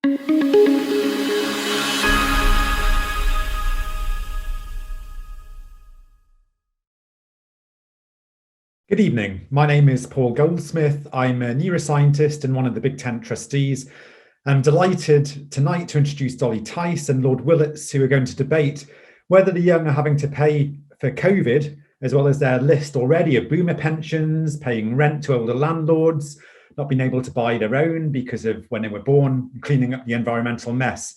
Good evening. My name is Paul Goldsmith. I'm a neuroscientist and one of the Big Tent trustees. I'm delighted tonight to introduce Dolly Tice and Lord Willetts, who are going to debate whether the young are having to pay for COVID, as well as their list already of boomer pensions, paying rent to older landlords, not being able to buy their own because of when they were born, cleaning up the environmental mess.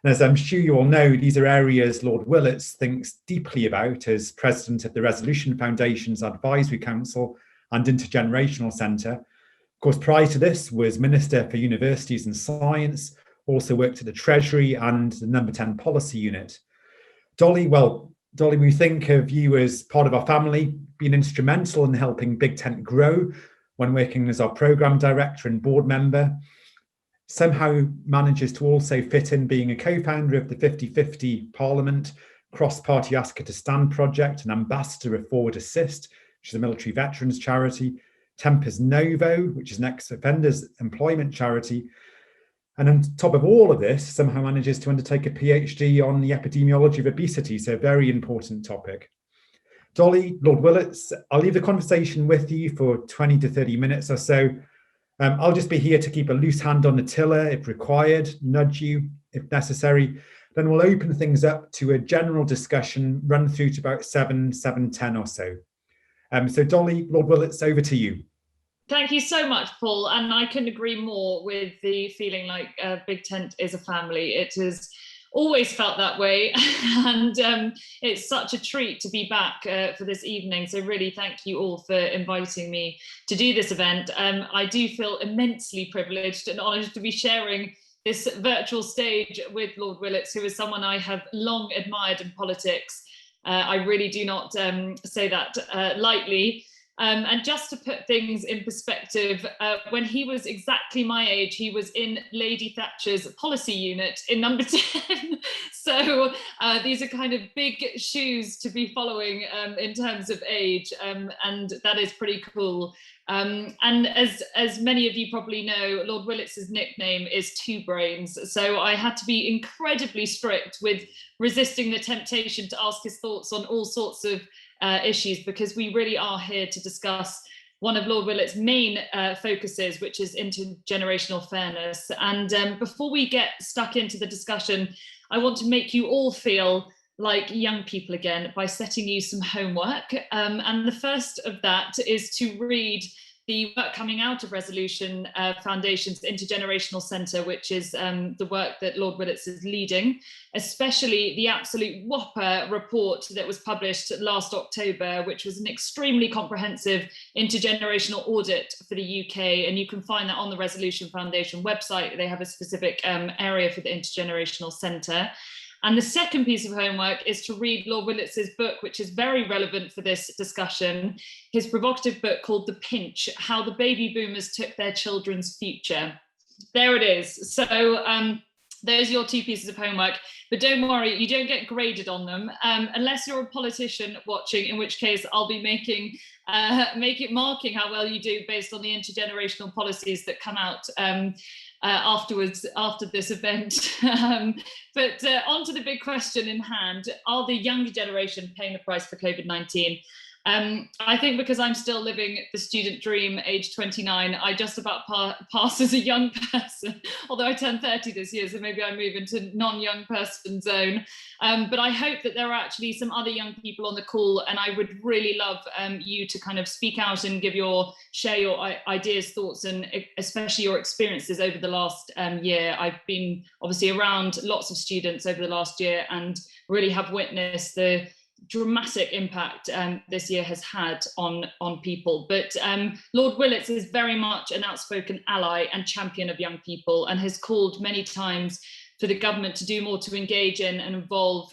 And as I'm sure you all know, these are areas Lord Willetts thinks deeply about as president of the Resolution Foundation's Advisory Council and Intergenerational Centre. Of course, prior to this was Minister for Universities and Science, also worked at the Treasury and the Number 10 Policy Unit. Dolly, we think of you as part of our family, being instrumental in helping Big Tent grow when working as our programme director and board member. Somehow manages to also fit in being a co-founder of the 50/50 Parliament cross-party Ask Her to Stand project, an ambassador of Forward Assist, which is a military veterans charity, Tempus Novo, which is an ex-offenders employment charity. And on top of all of this, somehow manages to undertake a PhD on the epidemiology of obesity, so a very important topic. Dolly, Lord Willetts, I'll leave the conversation with you for 20 to 30 minutes or so. I'll just be here to keep a loose hand on the tiller if required, nudge you if necessary. Then we'll open things up to a general discussion, run through to about 7:10 or so. So Dolly, Lord Willetts, over to you. Thank you so much, Paul. And I couldn't agree more with the feeling like Big Tent is a family. It has always felt that way. And it's such a treat to be back for this evening. So really thank you all for inviting me to do this event. I do feel immensely privileged and honoured to be sharing this virtual stage with Lord Willetts, who is someone I have long admired in politics. I really do not say that lightly. And just to put things in perspective, when he was exactly my age, he was in Lady Thatcher's policy unit in Number 10. So these are kind of big shoes to be following in terms of age, and that is pretty cool. And as many of you probably know, Lord Willetts' nickname is Two Brains. So I had to be incredibly strict with resisting the temptation to ask his thoughts on all sorts of issues, because we really are here to discuss one of Lord Willetts' main focuses, which is intergenerational fairness. And before we get stuck into the discussion, I want to make you all feel like young people again by setting you some homework. And the first of that is to read the work coming out of Resolution Foundation's Intergenerational Centre, which is the work that Lord Willetts is leading, especially the absolute whopper report that was published last October, which was an extremely comprehensive intergenerational audit for the UK. And you can find that on the Resolution Foundation website. They have a specific area for the Intergenerational Centre. And the second piece of homework is to read Lord Willetts' book, which is very relevant for this discussion, his provocative book called The Pinch, How the Baby Boomers Took Their Children's Future. There it is. So those are your two pieces of homework, but don't worry, you don't get graded on them unless you're a politician watching, in which case I'll be marking how well you do based on the intergenerational policies that come out afterwards, after this event. But on to the big question in hand: are the younger generation paying the price for COVID-19? I think because I'm still living the student dream, age 29, I just about pass as a young person, although I turned 30 this year, so maybe I move into non-young person zone. But I hope that there are actually some other young people on the call, and I would really love you to kind of speak out and share your ideas, thoughts, and especially your experiences over the last year. I've been obviously around lots of students over the last year and really have witnessed the dramatic impact this year has had on people. But Lord Willetts is very much an outspoken ally and champion of young people, and has called many times for the government to do more to engage in and involve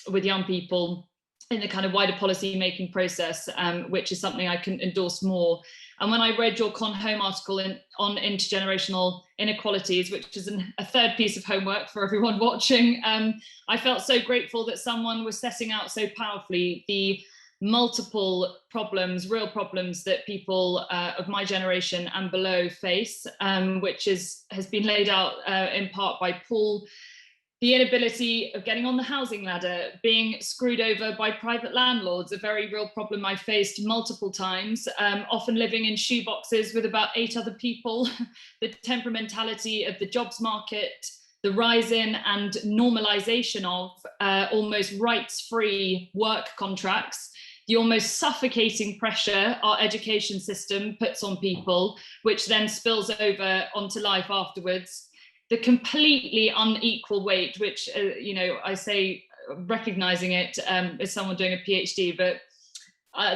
with young people in the kind of wider policy making process, which is something I can endorse more. And when I read your Con Home article on intergenerational inequalities, which is a third piece of homework for everyone watching, I felt so grateful that someone was setting out so powerfully the multiple problems, real problems that people of my generation and below face, which has been laid out in part by Paul. The inability of getting on the housing ladder, being screwed over by private landlords, a very real problem I faced multiple times, often living in shoeboxes with about 8 other people, the temperamentality of the jobs market, the rise in and normalization of almost rights-free work contracts, the almost suffocating pressure our education system puts on people, which then spills over onto life afterwards, the completely unequal weight, which, I say, recognizing it as someone doing a PhD, but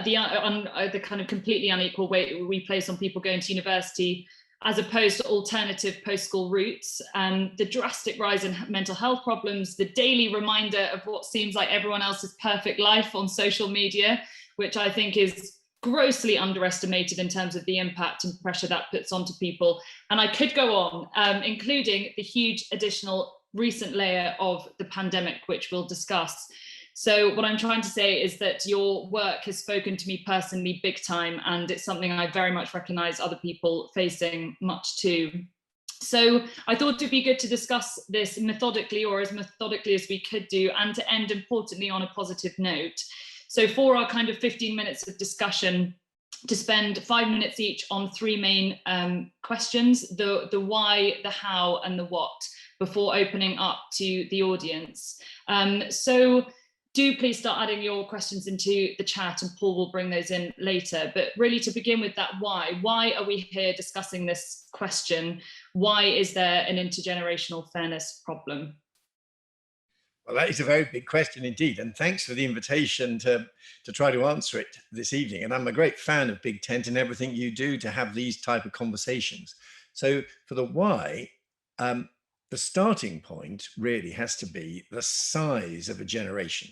the kind of completely unequal weight we place on people going to university as opposed to alternative post-school routes, the drastic rise in mental health problems, the daily reminder of what seems like everyone else's perfect life on social media, which I think is grossly underestimated in terms of the impact and pressure that puts onto people. And I could go on, including the huge additional recent layer of the pandemic, which we'll discuss. So what I'm trying to say is that your work has spoken to me personally big time, and it's something I very much recognize other people facing much too. So I thought it'd be good to discuss this methodically, or as methodically as we could do, and to end importantly on a positive note. So for our kind of 15 minutes of discussion, to spend 5 minutes each on 3 main questions, the why, the how, and the what, before opening up to the audience. So do please start adding your questions into the chat, and Paul will bring those in later. But really, to begin with that why are we here discussing this question? Why is there an intergenerational fairness problem? Well, that is a very big question indeed. And thanks for the invitation to try to answer it this evening. And I'm a great fan of Big Tent and everything you do to have these type of conversations. So for the why, the starting point really has to be the size of a generation.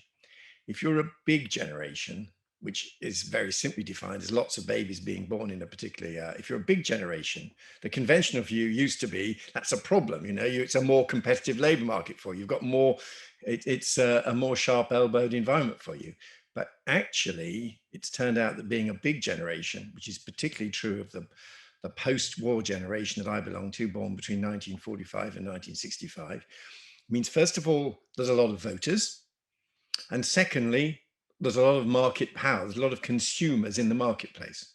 If you're a big generation, which is very simply defined as lots of babies being born in a particular year, if you're a big generation, the conventional view used to be that's a problem. It's a more competitive labor market for you. You've got more, it's a more sharp-elbowed environment for you. But actually, it's turned out that being a big generation, which is particularly true of the post-war generation that I belong to, born between 1945 and 1965, means, first of all, there's a lot of voters. And secondly, there's a lot of market power. There's a lot of consumers in the marketplace.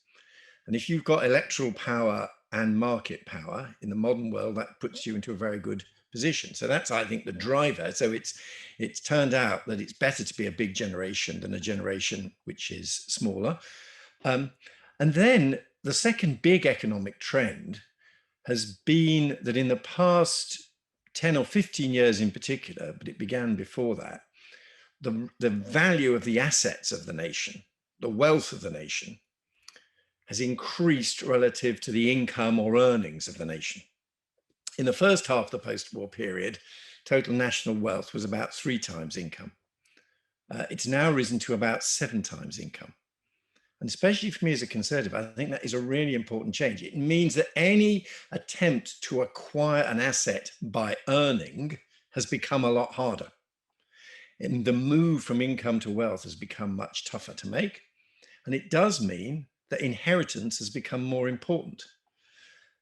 And if you've got electoral power and market power in the modern world, that puts you into a very good position. So that's, I think, the driver. So it's turned out that it's better to be a big generation than a generation which is smaller. And then the second big economic trend has been that in the past 10 or 15 years in particular, but it began before that, the value of the assets of the nation, the wealth of the nation, has increased relative to the income or earnings of the nation. In the first half of the post-war period, total national wealth was about 3 times income. It's now risen to about 7 times income. And especially for me as a conservative, I think that is a really important change. It means that any attempt to acquire an asset by earning has become a lot harder. And the move from income to wealth has become much tougher to make. And it does mean that inheritance has become more important.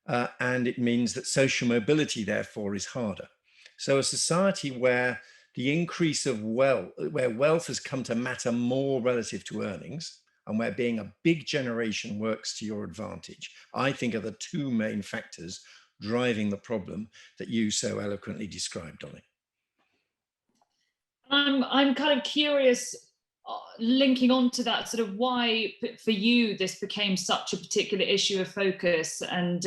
And it means that social mobility, therefore, is harder. So a society where the increase of wealth, where wealth has come to matter more relative to earnings, and where being a big generation works to your advantage, I think are the 2 main factors driving the problem that you so eloquently described, Dolly. I'm kind of curious, linking on to that, sort of why for you this became such a particular issue of focus, and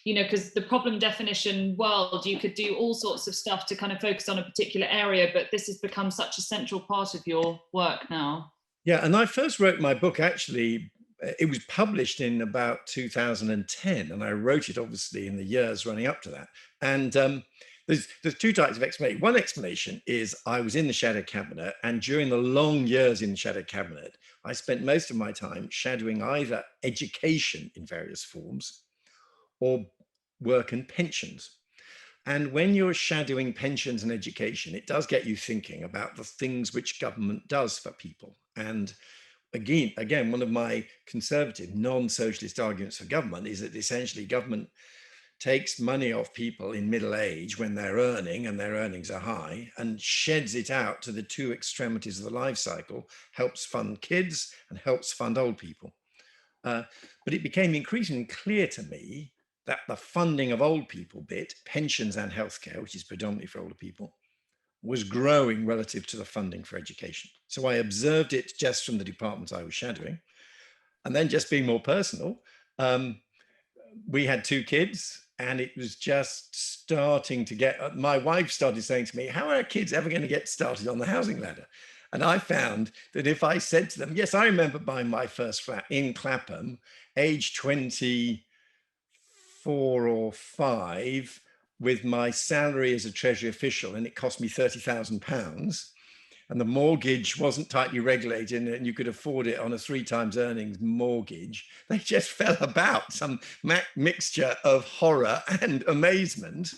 because the problem definition world, you could do all sorts of stuff to kind of focus on a particular area, but this has become such a central part of your work now. Yeah, and I first wrote my book, actually, it was published in about 2010, and I wrote it obviously in the years running up to that. And there's 2 types of explanation. One explanation is I was in the shadow cabinet, and during the long years in the shadow cabinet, I spent most of my time shadowing either education in various forms or work and pensions. And when you're shadowing pensions and education, it does get you thinking about the things which government does for people. And again, one of my conservative, non-socialist arguments for government is that essentially government takes money off people in middle age when they're earning and their earnings are high and sheds it out to the two extremities of the life cycle, helps fund kids and helps fund old people. But it became increasingly clear to me that the funding of old people bit, pensions and healthcare, which is predominantly for older people, was growing relative to the funding for education. So I observed it just from the departments I was shadowing. And then just being more personal, we had 2 kids and it was just starting to get, my wife started saying to me, how are our kids ever going to get started on the housing ladder? And I found that if I said to them, yes, I remember buying my first flat in Clapham, age 24 or 5, with my salary as a Treasury official, and it cost me £30,000. And the mortgage wasn't tightly regulated and you could afford it on a 3 times earnings mortgage. They just fell about, some mixture of horror and amazement.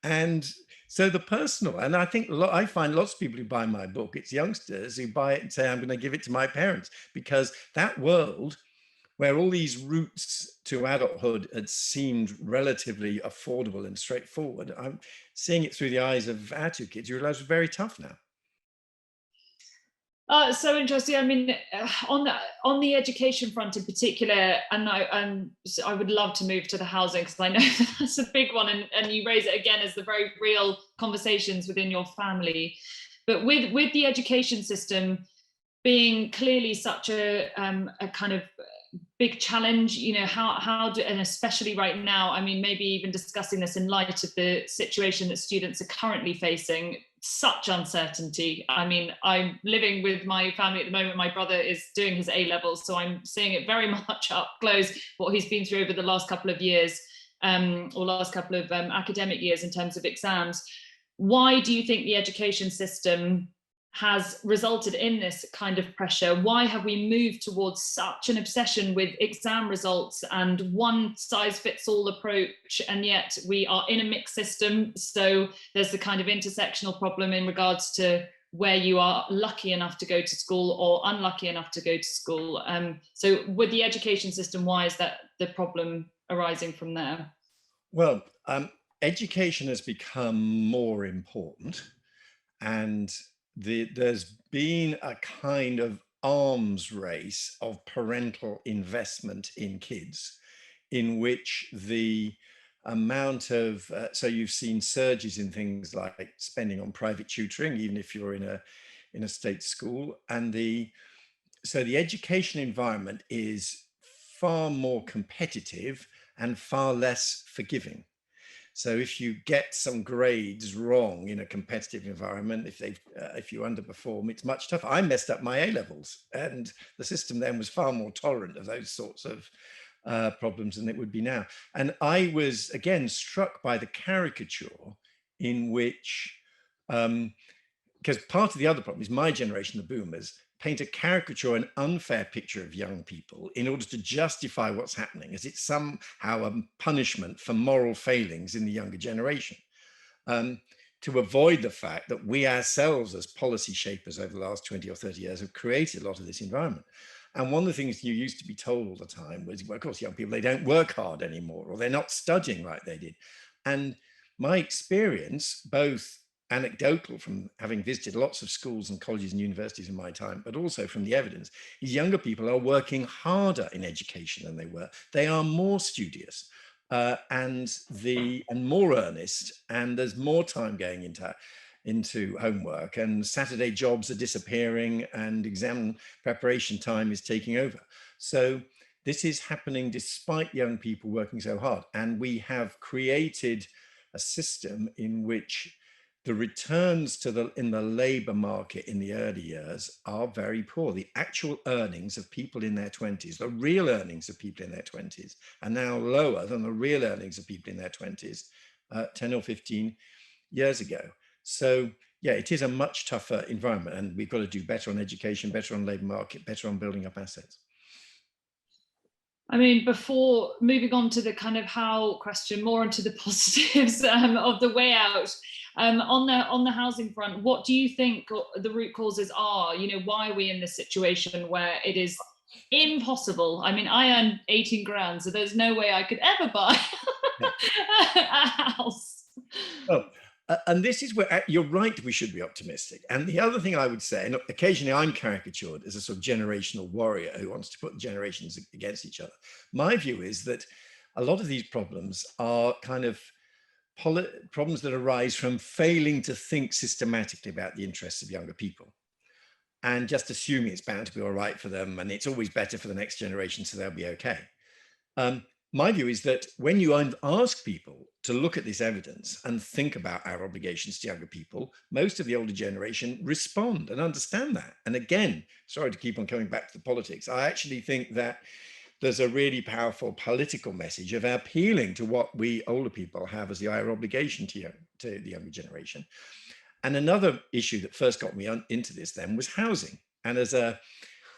And so the personal, and I think I find lots of people who buy my book, it's youngsters who buy it and say, I'm going to give it to my parents, because that world where all these routes to adulthood had seemed relatively affordable and straightforward, I'm seeing it through the eyes of our 2 kids who realize it's very tough now. So interesting. I mean, on the education front in particular, and I would love to move to the housing because I know that's a big one, and you raise it again as the very real conversations within your family. But with the education system being clearly such a kind of big challenge, you know, how do, and especially right now, I mean, maybe even discussing this in light of the situation that students are currently facing, such uncertainty. I mean, I'm living with my family at the moment. My brother is doing his A-levels, so I'm seeing it very much up close, what he's been through over the last couple of years, or last couple of academic years in terms of exams. Why do you think the education system has resulted in this kind of pressure? Why have we moved towards such an obsession with exam results and one size fits all approach, and yet we are in a mixed system? So there's the kind of intersectional problem in regards to where you are lucky enough to go to school or unlucky enough to go to school. So with the education system, why is that the problem arising from there? Well, education has become more important, and there's been a kind of arms race of parental investment in kids, in which the amount of, so you've seen surges in things like spending on private tutoring, even if you're in a state school. And so the education environment is far more competitive and far less forgiving. So if you get some grades wrong in a competitive environment, if you underperform, it's much tougher. I messed up my A-levels, and the system then was far more tolerant of those sorts of problems than it would be now. And I was again struck by the caricature in which, because part of the other problem is my generation, the boomers, paint a caricature, an unfair picture of young people in order to justify what's happening, as it's somehow a punishment for moral failings in the younger generation, to avoid the fact that we ourselves as policy shapers over the last 20 or 30 years have created a lot of this environment. And one of the things you used to be told all the time was, well, of course, young people, they don't work hard anymore, or they're not studying like they did. And my experience, both anecdotal from having visited lots of schools and colleges and universities in my time, but also from the evidence, is younger people are working harder in education than they were. They are more studious and more earnest, and there's more time going into homework, and Saturday jobs are disappearing, and exam preparation time is taking over. So this is happening despite young people working so hard. And we have created a system in which the returns in the labor market in the early years are very poor. The actual earnings of people in their 20s, the real earnings of people in their 20s, are now lower than the real earnings of people in their 20s 10 or 15 years ago. So yeah, it is a much tougher environment, and we've got to do better on education, better on labor market, better on building up assets. I mean, before moving on to the kind of how question, more into the positives of the way out, On the housing front, what do you think the root causes are? You know, why are we in this situation where it is impossible? I mean, I earn 18 grand, so there's no way I could ever buy a house. Oh, and this is where you're right, we should be optimistic. And the other thing I would say, and occasionally I'm caricatured as a sort of generational warrior who wants to put the generations against each other. My view is that a lot of these problems are kind of problems that arise from failing to think systematically about the interests of younger people and just assuming it's bound to be all right for them and it's always better for the next generation, so they'll be okay. My view is that when you ask people to look at this evidence and think about our obligations to younger people, most of the older generation respond and understand that. And again, sorry to keep on coming back to the politics, I actually think that there's a really powerful political message of appealing to what we older people have as our obligation to the younger generation. And another issue that first got me into this then was housing. And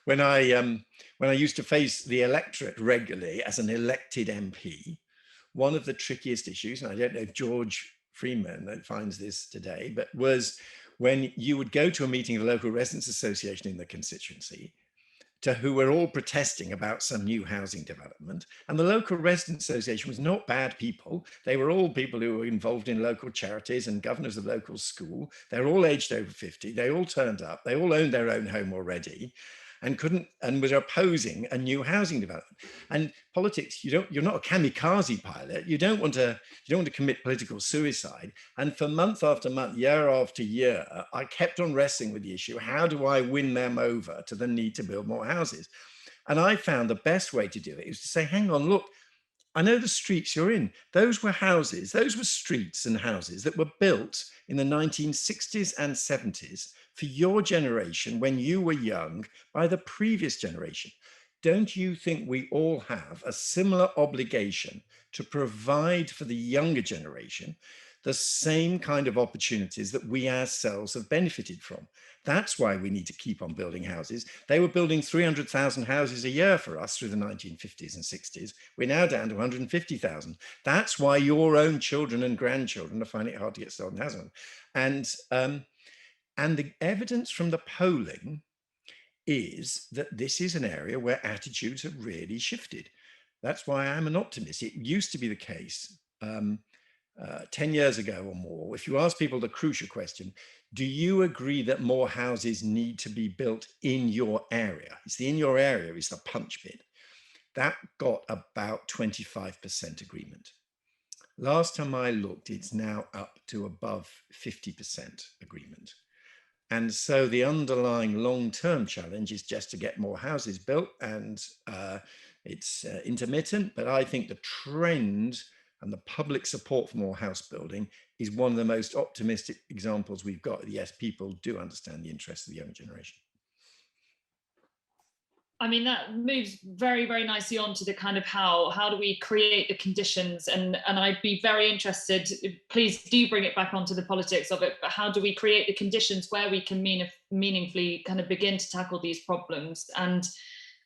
when I used to face the electorate regularly as an elected MP, one of the trickiest issues, and I don't know if George Freeman finds this today, but was when you would go to a meeting of the local residents association in the constituency, who were all protesting about some new housing development. And the local residents association was not bad people. They were all people who were involved in local charities and governors of local school. They're all aged over 50. They all turned up. They all owned their own home already and were opposing a new housing development. And politics, you're not a kamikaze pilot. You don't want to commit political suicide. And for month after month, year after year, I kept on wrestling with the issue. How do I win them over to the need to build more houses? And I found the best way to do it is to say, hang on, look, I know the streets you're in. Those were streets and houses that were built in the 1960s and 70s for your generation when you were young by the previous generation. Don't you think we all have a similar obligation to provide for the younger generation the same kind of opportunities that we ourselves have benefited from? That's why we need to keep on building houses. They were building 300,000 houses a year for us through the 1950s and 60s. We're now down to 150,000. That's why your own children and grandchildren are finding it hard to get started in housing. And the evidence from the polling is that this is an area where attitudes have really shifted. That's why I'm an optimist. It used to be the case 10 years ago or more, if you ask people the crucial question, do you agree that more houses need to be built in your area? It's the in your area is the punch bit. That got about 25% agreement. Last time I looked, it's now up to above 50% agreement. And so the underlying long-term challenge is just to get more houses built, and it's intermittent, but I think the trend and the public support for more house building is one of the most optimistic examples we've got. Yes, people do understand the interests of the younger generation. I mean, that moves very, very nicely on to the kind of how do we create the conditions, and I'd be very interested, please do bring it back onto the politics of it, but how do we create the conditions where we can meaningfully kind of begin to tackle these problems? And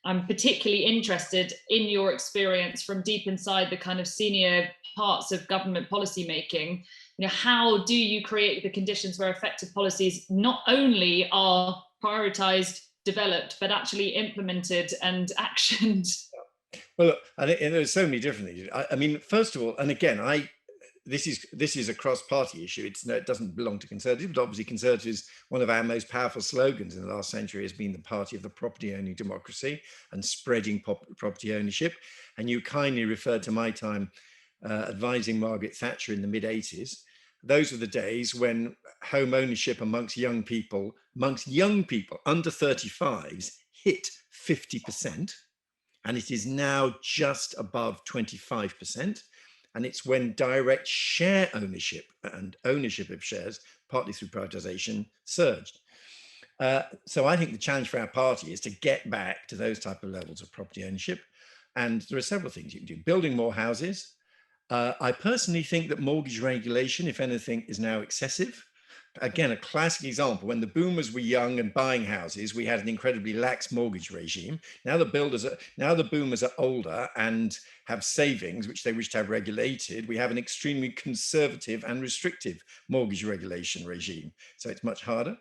I'm particularly interested in your experience from deep inside the kind of senior parts of government policy making. You know, how do you create the conditions where effective policies not only are prioritized, developed, but actually implemented and actioned? Well, look, I think there's so many different things. I mean, first of all, and again, this is a cross-party issue. It doesn't belong to Conservatives, but obviously Conservatives, one of our most powerful slogans in the last century has been the party of the property-owning democracy and spreading property ownership. And you kindly referred to my time advising Margaret Thatcher in the mid-80s. Those were the days when home ownership amongst young people under 35s hit 50%, and it is now just above 25%. And it's when direct share ownership and ownership of shares, partly through privatization, surged. So I think the challenge for our party is to get back to those type of levels of property ownership. And there are several things you can do. Building more houses. I personally think that mortgage regulation, if anything, is now excessive. Again, a classic example, when the boomers were young and buying houses, we had an incredibly lax mortgage regime. Now the boomers are older and have savings, which they wish to have regulated, we have an extremely conservative and restrictive mortgage regulation regime. So it's much harder.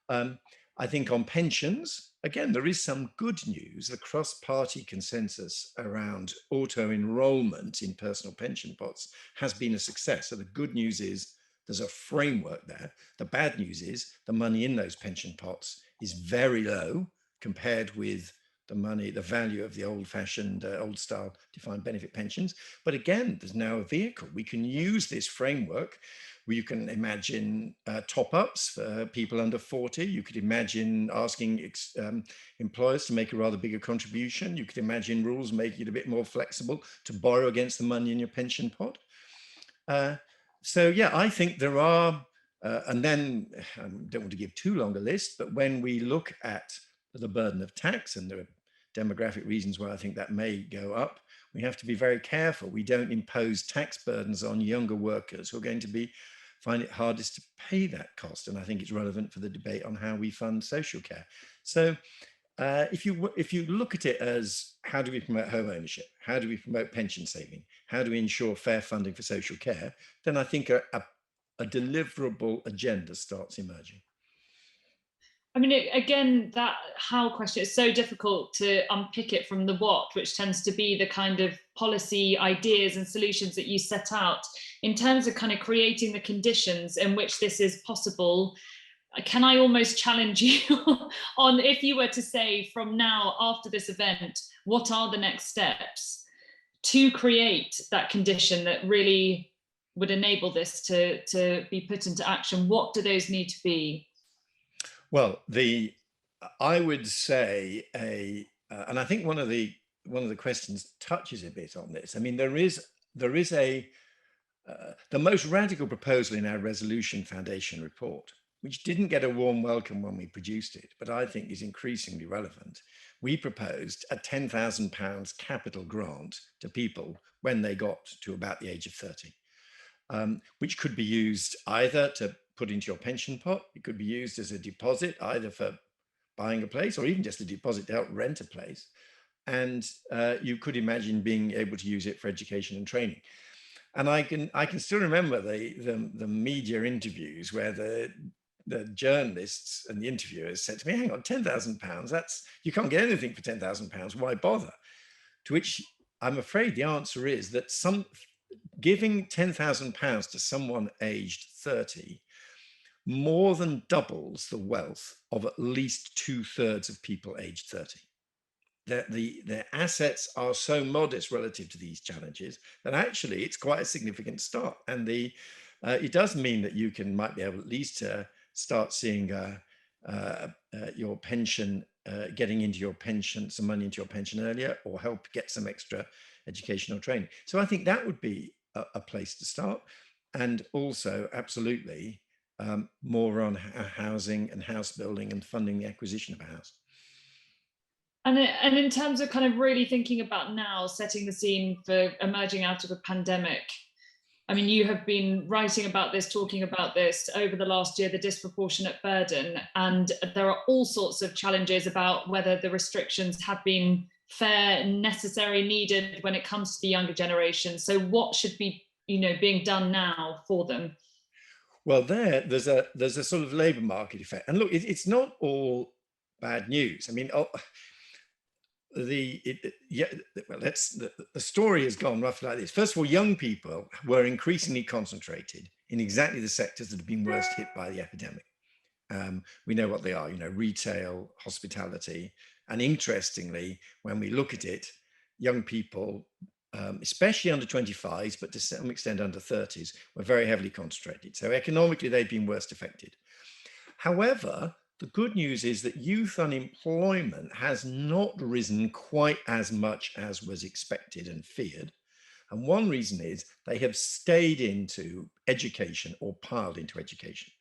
I think on pensions, again, there is some good news. The cross-party consensus around auto-enrollment in personal pension pots has been a success. So the good news is there's a framework there. The bad news is the money in those pension pots is very low compared with the money, the value of the old-fashioned, old-style defined benefit pensions. But again, there's now a vehicle. We can use this framework where you can imagine top-ups for people under 40. You could imagine asking employers to make a rather bigger contribution. You could imagine rules making it a bit more flexible to borrow against the money in your pension pot. So yeah, I think there are, and then I don't want to give too long a list, but when we look at the burden of tax, and there are demographic reasons why I think that may go up, we have to be very careful. We don't impose tax burdens on younger workers who are going to find it hardest to pay that cost. And I think it's relevant for the debate on how we fund social care. So if you look at it as how do we promote home ownership, how do we promote pension saving, how do we ensure fair funding for social care, then I think a deliverable agenda starts emerging. I mean, again, that how question is so difficult to unpick it from the what, which tends to be the kind of policy ideas and solutions that you set out in terms of kind of creating the conditions in which this is possible. Can I almost challenge you on, if you were to say from now after this event, what are the next steps to create that condition that really would enable this to be put into action? What do those need to be? Well, I would say and I think one of the questions touches a bit on this. I mean, there is the most radical proposal in our Resolution Foundation report, which didn't get a warm welcome when we produced it, but I think is increasingly relevant. We proposed a £10,000 capital grant to people when they got to about the age of 30, which could be used either to put into your pension pot. It could be used as a deposit, either for buying a place or even just a deposit to help rent a place. And you could imagine being able to use it for education and training. And I can still remember the media interviews where the journalists and the interviewers said to me, hang on, £10,000, you can't get anything for £10,000, why bother? To which I'm afraid the answer is that giving £10,000 to someone aged 30 more than doubles the wealth of at least 2/3 of people aged 30. Their assets are so modest relative to these challenges that actually it's quite a significant start. And it does mean that you might be able at least to start seeing your pension, getting into your pension, some money into your pension earlier, or help get some extra educational training. So I think that would be a place to start. And also, absolutely, more on housing and house building and funding the acquisition of a house. And in terms of kind of really thinking about now, setting the scene for emerging out of a pandemic, I mean, you have been writing about this, talking about this over the last year, the disproportionate burden, and there are all sorts of challenges about whether the restrictions have been fair, necessary, needed when it comes to the younger generation. So what should be, being done now for them? Well, there's a sort of labour market effect, and look, it's not all bad news. I mean, the story has gone roughly like this. First of all, young people were increasingly concentrated in exactly the sectors that have been worst hit by the epidemic. We know what they are, retail, hospitality, and interestingly, when we look at it, young people, especially under 25s, but to some extent under 30s, were very heavily concentrated. So economically, they've been worst affected. However, the good news is that youth unemployment has not risen quite as much as was expected and feared. And one reason is they have stayed into education or piled into education.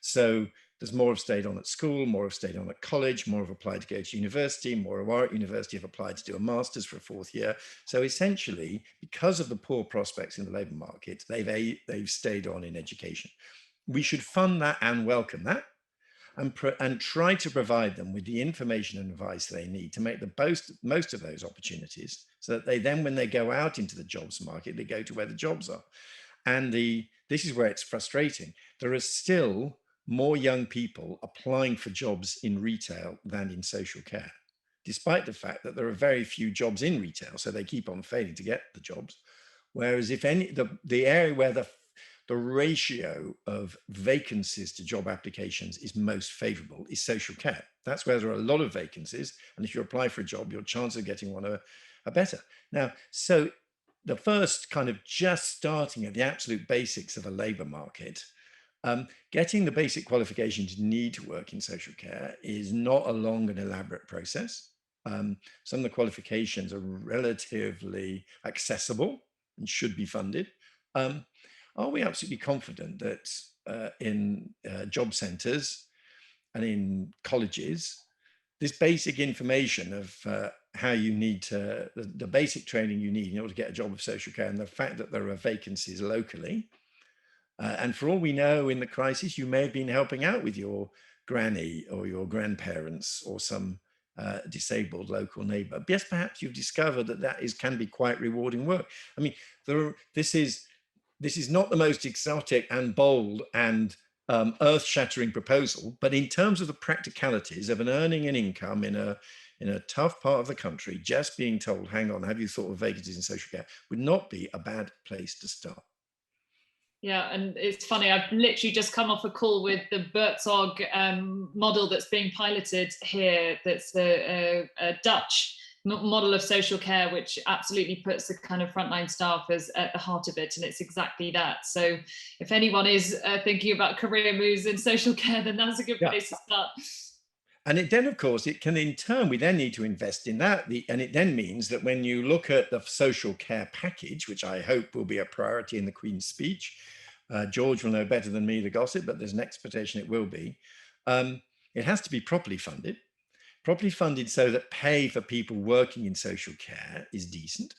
So there's more have stayed on at school, more have stayed on at college, more have applied to go to university, more who are at university have applied to do a master's for a 4th year. So essentially, because of the poor prospects in the labour market, they've stayed on in education. We should fund that and welcome that. and try to provide them with the information and advice they need to make the most of those opportunities, so that they then, when they go out into the jobs market, they go to where the jobs are. And this is where it's frustrating. There are still more young people applying for jobs in retail than in social care, despite the fact that there are very few jobs in retail, so they keep on failing to get the jobs. Whereas if any, the area where the ratio of vacancies to job applications is most favorable is social care. That's where there are a lot of vacancies. And if you apply for a job, your chance of getting one are better. Now, so the first kind of just starting at the absolute basics of a labour market, getting the basic qualifications you need to work in social care is not a long and elaborate process. Some of the qualifications are relatively accessible and should be funded. Are we absolutely confident that in job centres and in colleges, this basic information of how you need to, the basic training you need in order to get a job of social care, and the fact that there are vacancies locally, and for all we know in the crisis, you may have been helping out with your granny or your grandparents or some disabled local neighbour. Yes, perhaps you've discovered that can be quite rewarding work. I mean, this is not the most exotic and bold and earth-shattering proposal, but in terms of the practicalities of earning an income in a tough part of the country, just being told, hang on, have you thought of vacancies in social care, would not be a bad place to start. Yeah, and it's funny, I've literally just come off a call with the Buurtzorg model that's being piloted here. That's a Dutch model of social care, which absolutely puts the kind of frontline staff as at the heart of it. And it's exactly that. So if anyone is thinking about career moves in social care, then that's a good place to start. And then, of course, it can in turn, we then need to invest in that. And it then means that when you look at the social care package, which I hope will be a priority in the Queen's speech, George will know better than me the gossip, but there's an expectation it will be. It has to be properly funded so that pay for people working in social care is decent.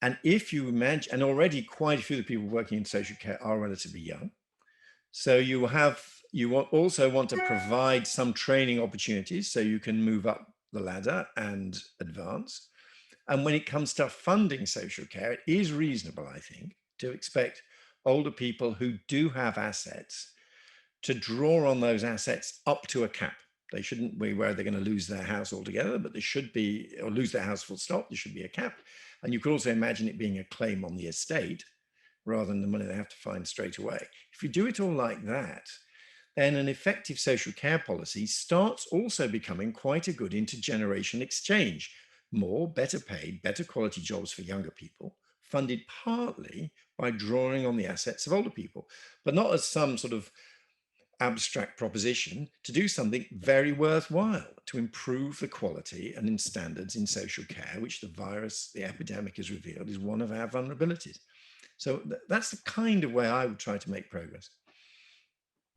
And if you imagine, and already quite a few of the people working in social care are relatively young. So you also want to provide some training opportunities so you can move up the ladder and advance. And when it comes to funding social care, it is reasonable, I think, to expect older people who do have assets to draw on those assets up to a cap. They shouldn't be where they're going to lose their house altogether, but they should be, or lose their house full stop, there should be a cap. And you could also imagine it being a claim on the estate rather than the money they have to find straight away. If you do it all like that, then an effective social care policy starts also becoming quite a good intergenerational exchange. More, better paid, better quality jobs for younger people, funded partly by drawing on the assets of older people, but not as some sort of abstract proposition, to do something very worthwhile to improve the quality and in standards in social care, which the epidemic has revealed is one of our vulnerabilities. So that's the kind of way I would try to make progress.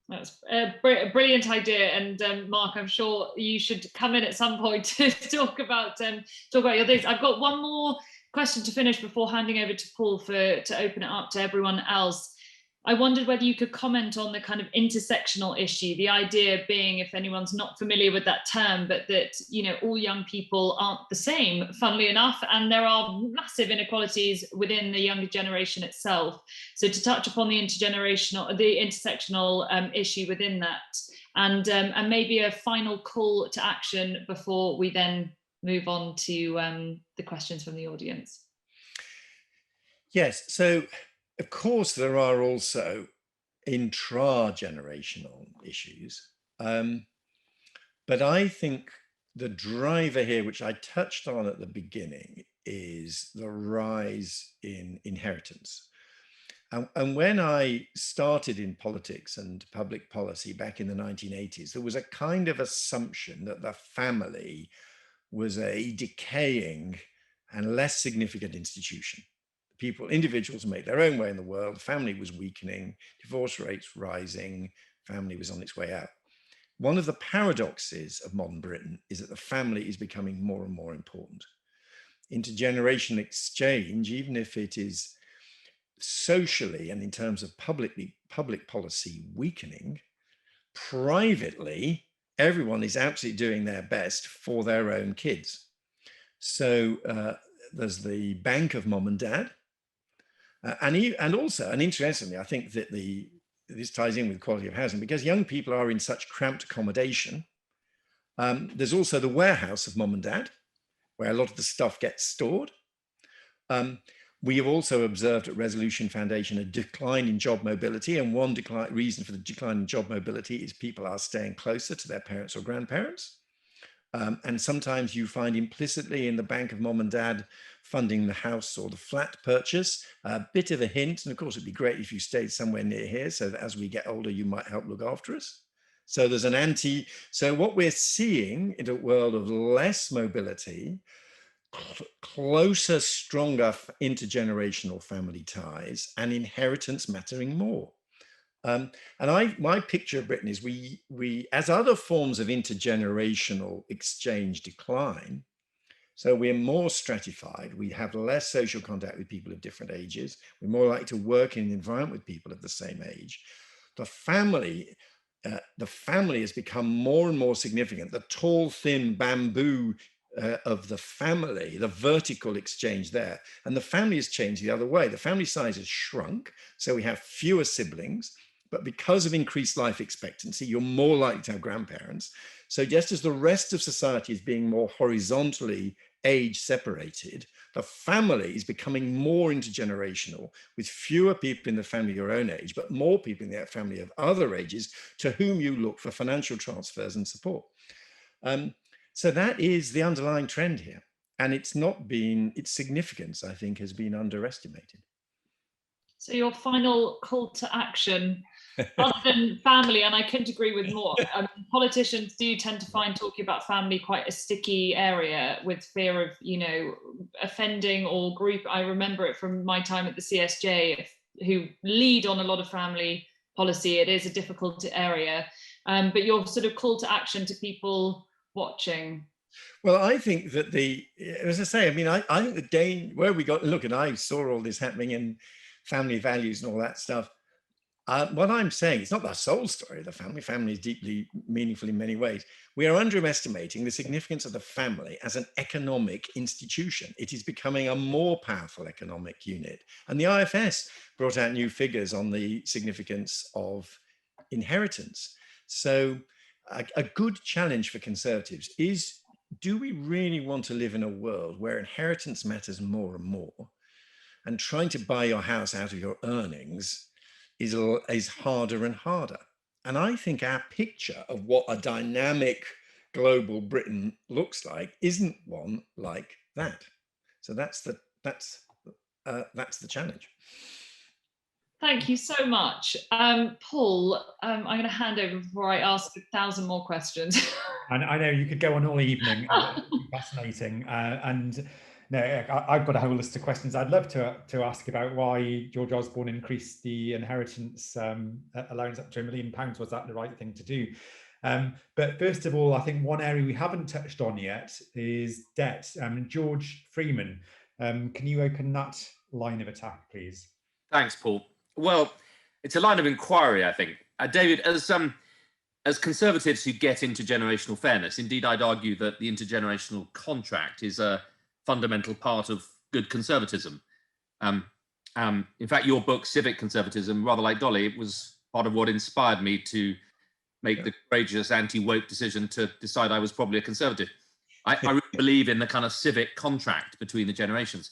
That's a brilliant idea, and Mark, I'm sure you should come in at some point to talk about your things. I've got one more question to finish before handing over to Paul to open it up to everyone else. I wondered whether you could comment on the kind of intersectional issue, the idea being, if anyone's not familiar with that term, but that, all young people aren't the same, funnily enough, and there are massive inequalities within the younger generation itself. So to touch upon the intersectional issue within that, and maybe a final call to action before we then move on to the questions from the audience. Yes, so of course, there are also intra-generational issues. But I think the driver here, which I touched on at the beginning, is the rise in inheritance. And when I started in politics and public policy back in the 1980s, there was a kind of assumption that the family was a decaying and less significant institution. Individuals make their own way in the world. Family was weakening, divorce rates rising, family was on its way out. One of the paradoxes of modern Britain is that the family is becoming more and more important. Intergenerational exchange, even if it is socially and in terms of public policy weakening, privately, everyone is absolutely doing their best for their own kids. So there's the bank of mom and dad. And also, and interestingly, I think that this ties in with quality of housing, because young people are in such cramped accommodation. There's also the warehouse of mom and dad, where a lot of the stuff gets stored. We have also observed at Resolution Foundation a decline in job mobility, and one reason for the decline in job mobility is people are staying closer to their parents or grandparents. And sometimes you find implicitly in the bank of mom and dad funding the house or the flat purchase, a bit of a hint. And of course, it'd be great if you stayed somewhere near here, so that as we get older, you might help look after us. So there's so what we're seeing in a world of less mobility, closer, stronger intergenerational family ties, and inheritance mattering more. And my picture of Britain is we as other forms of intergenerational exchange decline, so we're more stratified, we have less social contact with people of different ages, we're more likely to work in an environment with people of the same age. The family has become more and more significant. The tall, thin bamboo of the family, the vertical exchange there, and the family has changed the other way. The family size has shrunk, so we have fewer siblings. But because of increased life expectancy, you're more likely to have grandparents. So just as the rest of society is being more horizontally age separated, the family is becoming more intergenerational, with fewer people in the family your own age, but more people in the family of other ages to whom you look for financial transfers and support. So that is the underlying trend here. And its significance, I think, has been underestimated. So your final call to action, other than family, and I couldn't agree with more. Politicians do tend to find talking about family quite a sticky area, with fear of, offending or group. I remember it from my time at the CSJ, who lead on a lot of family policy. It is a difficult area, but your sort of call to action to people watching. Well, I think that as I say, I mean, I think where we got, look, and I saw all this happening in family values and all that stuff. What I'm saying, it's not the sole story of the family. Family is deeply meaningful in many ways. We are underestimating the significance of the family as an economic institution. It is becoming a more powerful economic unit. And the IFS brought out new figures on the significance of inheritance. So a good challenge for Conservatives is, do we really want to live in a world where inheritance matters more and more, and trying to buy your house out of your earnings is harder and harder? And I think our picture of what a dynamic global Britain looks like isn't one like that. So that's the challenge. Thank you so much. Paul, I'm going to hand over before I ask 1,000 more questions. I know you could go on all evening. Fascinating. And no, I've got a whole list of questions I'd love to ask about why George Osborne increased the inheritance allowance up to £1 million. Was that the right thing to do? But first of all, I think one area we haven't touched on yet is debt. George Freeman, can you open that line of attack, please? Thanks, Paul. Well, it's a line of inquiry, I think. David, as Conservatives who get intergenerational fairness, indeed, I'd argue that the intergenerational contract is a fundamental part of good conservatism. In fact, your book, Civic Conservatism, rather like Dolly, it was part of what inspired me to make the courageous anti-woke decision to decide I was probably a conservative. I really believe in the kind of civic contract between the generations.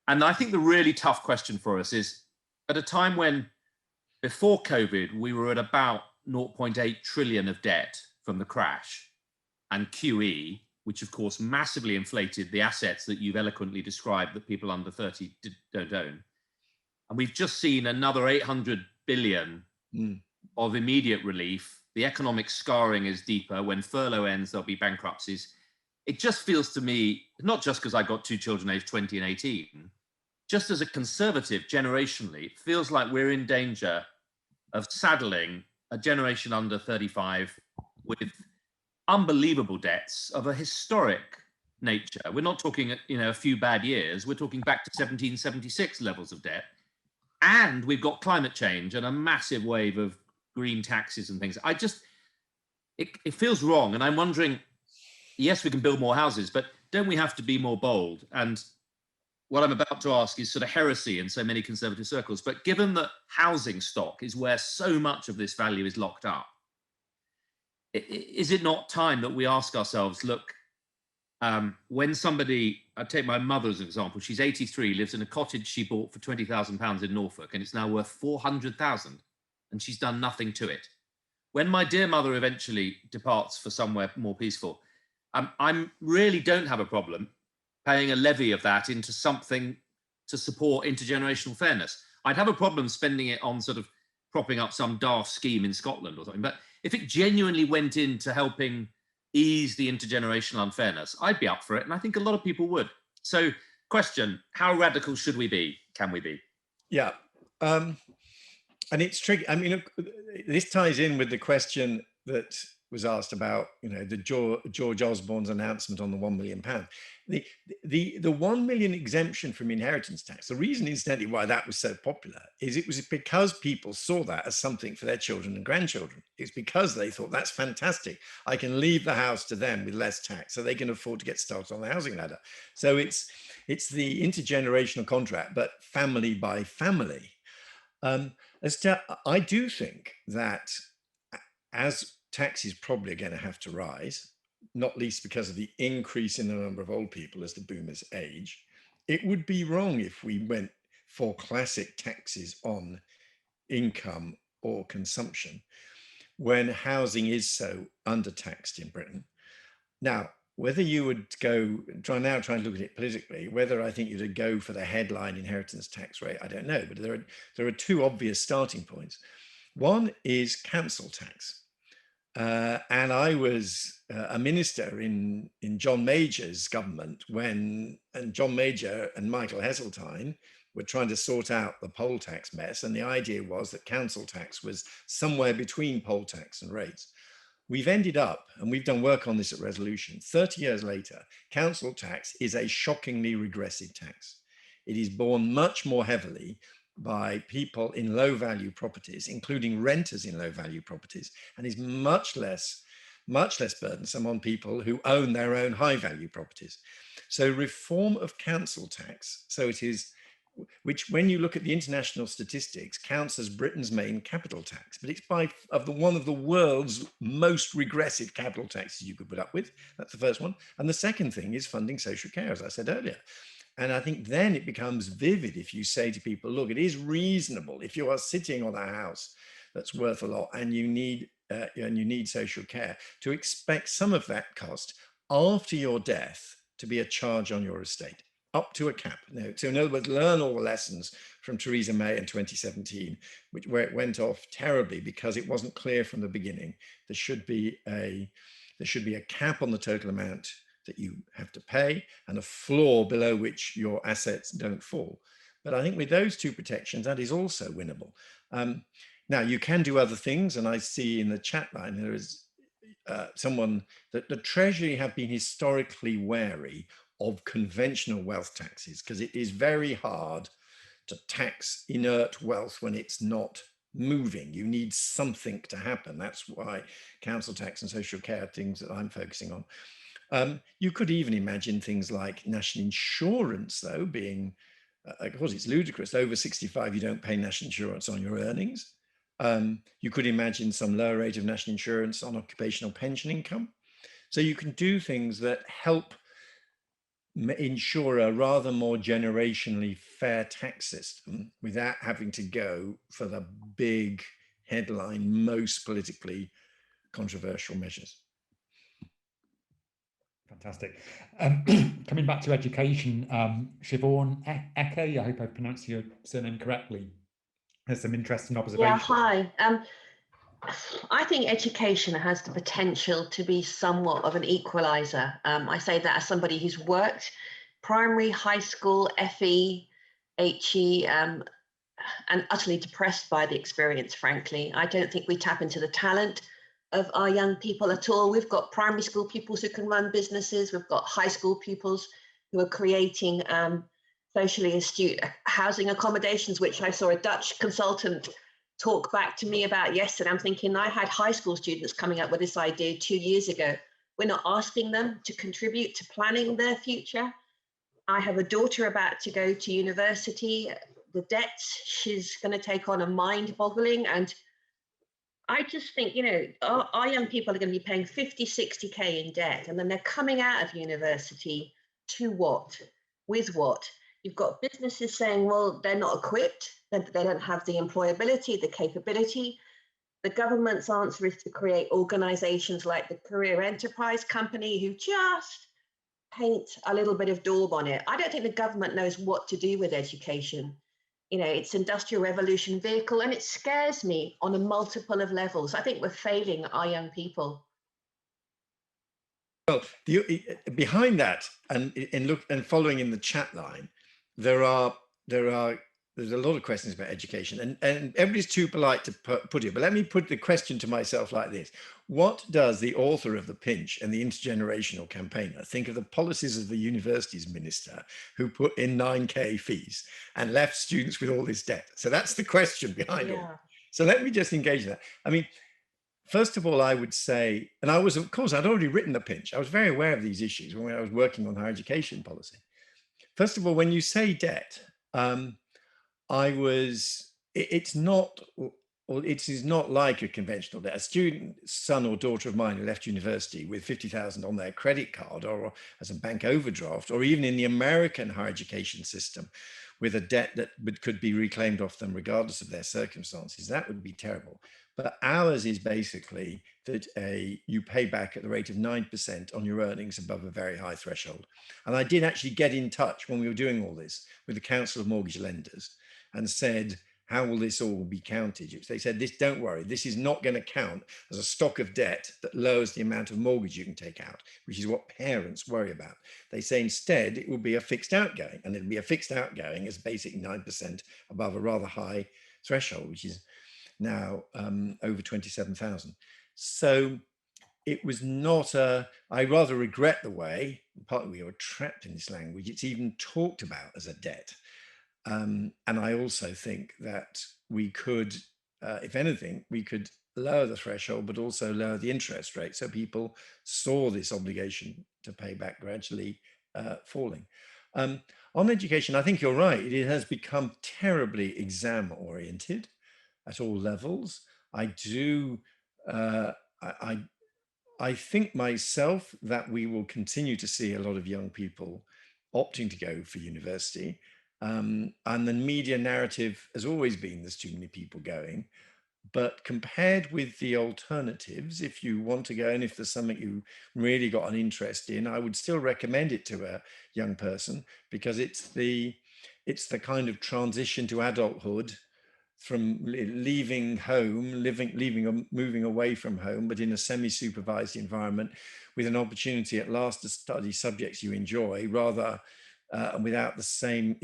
And I think the really tough question for us is, at a time when, before COVID, we were at about 0.8 trillion of debt from the crash, and QE, which of course massively inflated the assets that you've eloquently described that people under 30 don't own. And we've just seen another 800 billion of immediate relief. The economic scarring is deeper. When furlough ends, there'll be bankruptcies. It just feels to me, not just because I got 2 children aged 20 and 18, just as a conservative generationally, it feels like we're in danger of saddling a generation under 35 with unbelievable debts of a historic nature. We're not talking, a few bad years. We're talking back to 1776 levels of debt. And we've got climate change and a massive wave of green taxes and things. it feels wrong. And I'm wondering, yes, we can build more houses, but don't we have to be more bold? And what I'm about to ask is sort of heresy in so many conservative circles. But given that housing stock is where so much of this value is locked up, is it not time that we ask ourselves, look, when somebody, I take my mother as an example, she's 83, lives in a cottage she bought for £20,000 in Norfolk, and it's now worth 400,000, and she's done nothing to it. When my dear mother eventually departs for somewhere more peaceful, I really don't have a problem paying a levy of that into something to support intergenerational fairness. I'd have a problem spending it on sort of propping up some daft scheme in Scotland or something. But if it genuinely went into helping ease the intergenerational unfairness, I'd be up for it. And I think a lot of people would. So question, how radical should we be? Can we be? Yeah. And it's tricky. I mean, this ties in with the question that was asked about, the George Osborne's announcement on the £1 million. The 1 million exemption from inheritance tax, the reason incidentally why that was so popular is it was because people saw that as something for their children and grandchildren. It's because they thought, that's fantastic. I can leave the house to them with less tax so they can afford to get started on the housing ladder. So it's the intergenerational contract, but family by family. I do think that as taxes probably are going to have to rise, not least because of the increase in the number of old people as the boomers age, it would be wrong if we went for classic taxes on income or consumption when housing is so undertaxed in Britain. Now, whether you would try and look at it politically, whether I think you'd go for the headline inheritance tax rate, I don't know, but there are two obvious starting points. One is council tax. And I was a minister in John Major's government and John Major and Michael Heseltine were trying to sort out the poll tax mess. And the idea was that council tax was somewhere between poll tax and rates. We've ended up, and we've done work on this at Resolution, 30 years later, council tax is a shockingly regressive tax. It is borne much more heavily by people in low value properties, including renters in low value properties, and is much less burdensome on people who own their own high value properties. So reform of council tax, so it is, which when you look at the international statistics counts as Britain's main capital tax, but it's one of the world's most regressive capital taxes you could put up with. That's the first one. And the second thing is funding social care, as I said earlier. And I think then it becomes vivid if you say to people, look, it is reasonable if you are sitting on a house that's worth a lot and you need social care to expect some of that cost after your death to be a charge on your estate, up to a cap. Now, so in other words, learn all the lessons from Theresa May in 2017, where it went off terribly because it wasn't clear from the beginning. There should be a cap on the total amount that you have to pay and a floor below which your assets don't fall. But I think with those two protections, that is also winnable. Now, you can do other things, and I see in the chat line there is someone that the Treasury have been historically wary of conventional wealth taxes because it is very hard to tax inert wealth when it's not moving. You need something to happen. That's why council tax and social care are things that I'm focusing on. You could even imagine things like national insurance, though, being, of course, it's ludicrous. Over 65, you don't pay national insurance on your earnings. You could imagine some lower rate of national insurance on occupational pension income. So you can do things that help ensure a rather more generationally fair tax system without having to go for the big headline, most politically controversial measures. Fantastic. Coming back to education, Siobhan Eke, I hope I pronounced your surname correctly, has some interesting observations. Yeah, hi. I think education has the potential to be somewhat of an equalizer. I say that as somebody who's worked primary, high school, FE, HE, and utterly depressed by the experience, frankly. I don't think we tap into the talent of our young people at all. We've got primary school pupils who can run businesses. We've got high school pupils who are creating socially astute housing accommodations, which I saw a Dutch consultant talk back to me about yesterday. I'm thinking I had high school students coming up with this idea 2 years ago. We're not asking them to contribute to planning their future. I have a daughter about to go to university. The debts she's going to take on are mind-boggling. And I just think, our young people are going to be paying 50, 60K in debt, and then they're coming out of university to what? With what? You've got businesses saying, well, they're not equipped, they don't have the employability, the capability. The government's answer is to create organizations like the Career Enterprise Company who just paint a little bit of daub on it. I don't think the government knows what to do with education. It's industrial revolution vehicle, and it scares me on a multiple of levels. I think we're failing our young people. Well, behind that, and following in the chat line, there's a lot of questions about education, and everybody's too polite to put it. But let me put the question to myself like this: what does the author of The Pinch and the Intergenerational Campaigner think of the policies of the universities minister who put in 9K fees and left students with all this debt? So that's the question behind it. So let me just engage in that. I mean, first of all, I would say, and I was, of course, I'd already written The Pinch. I was very aware of these issues when I was working on higher education policy. First of all, when you say debt, it is not like a conventional debt. A student, son or daughter of mine who left university with 50,000 on their credit card or as a bank overdraft, or even in the American higher education system with a debt that could be reclaimed off them regardless of their circumstances, that would be terrible. But ours is basically that you pay back at the rate of 9% on your earnings above a very high threshold. And I did actually get in touch when we were doing all this with the Council of Mortgage Lenders and said, how will this all be counted? They said, don't worry, this is not going to count as a stock of debt that lowers the amount of mortgage you can take out, which is what parents worry about. They say instead it will be a fixed outgoing, and it'll be a fixed outgoing as basically 9% above a rather high threshold, which is now over 27,000. So it was not I rather regret the way, partly we were trapped in this language, it's even talked about as a debt. And I also think that we could, if anything, we could lower the threshold, but also lower the interest rate. So people saw this obligation to pay back gradually falling. On education, I think you're right. It has become terribly exam oriented at all levels. I think myself that we will continue to see a lot of young people opting to go for university. And the media narrative has always been there's too many people going. But compared with the alternatives, if you want to go and if there's something you really got an interest in, I would still recommend it to a young person, because it's the kind of transition to adulthood from leaving home, moving away from home, but in a semi-supervised environment with an opportunity at last to study subjects you enjoy, rather without the same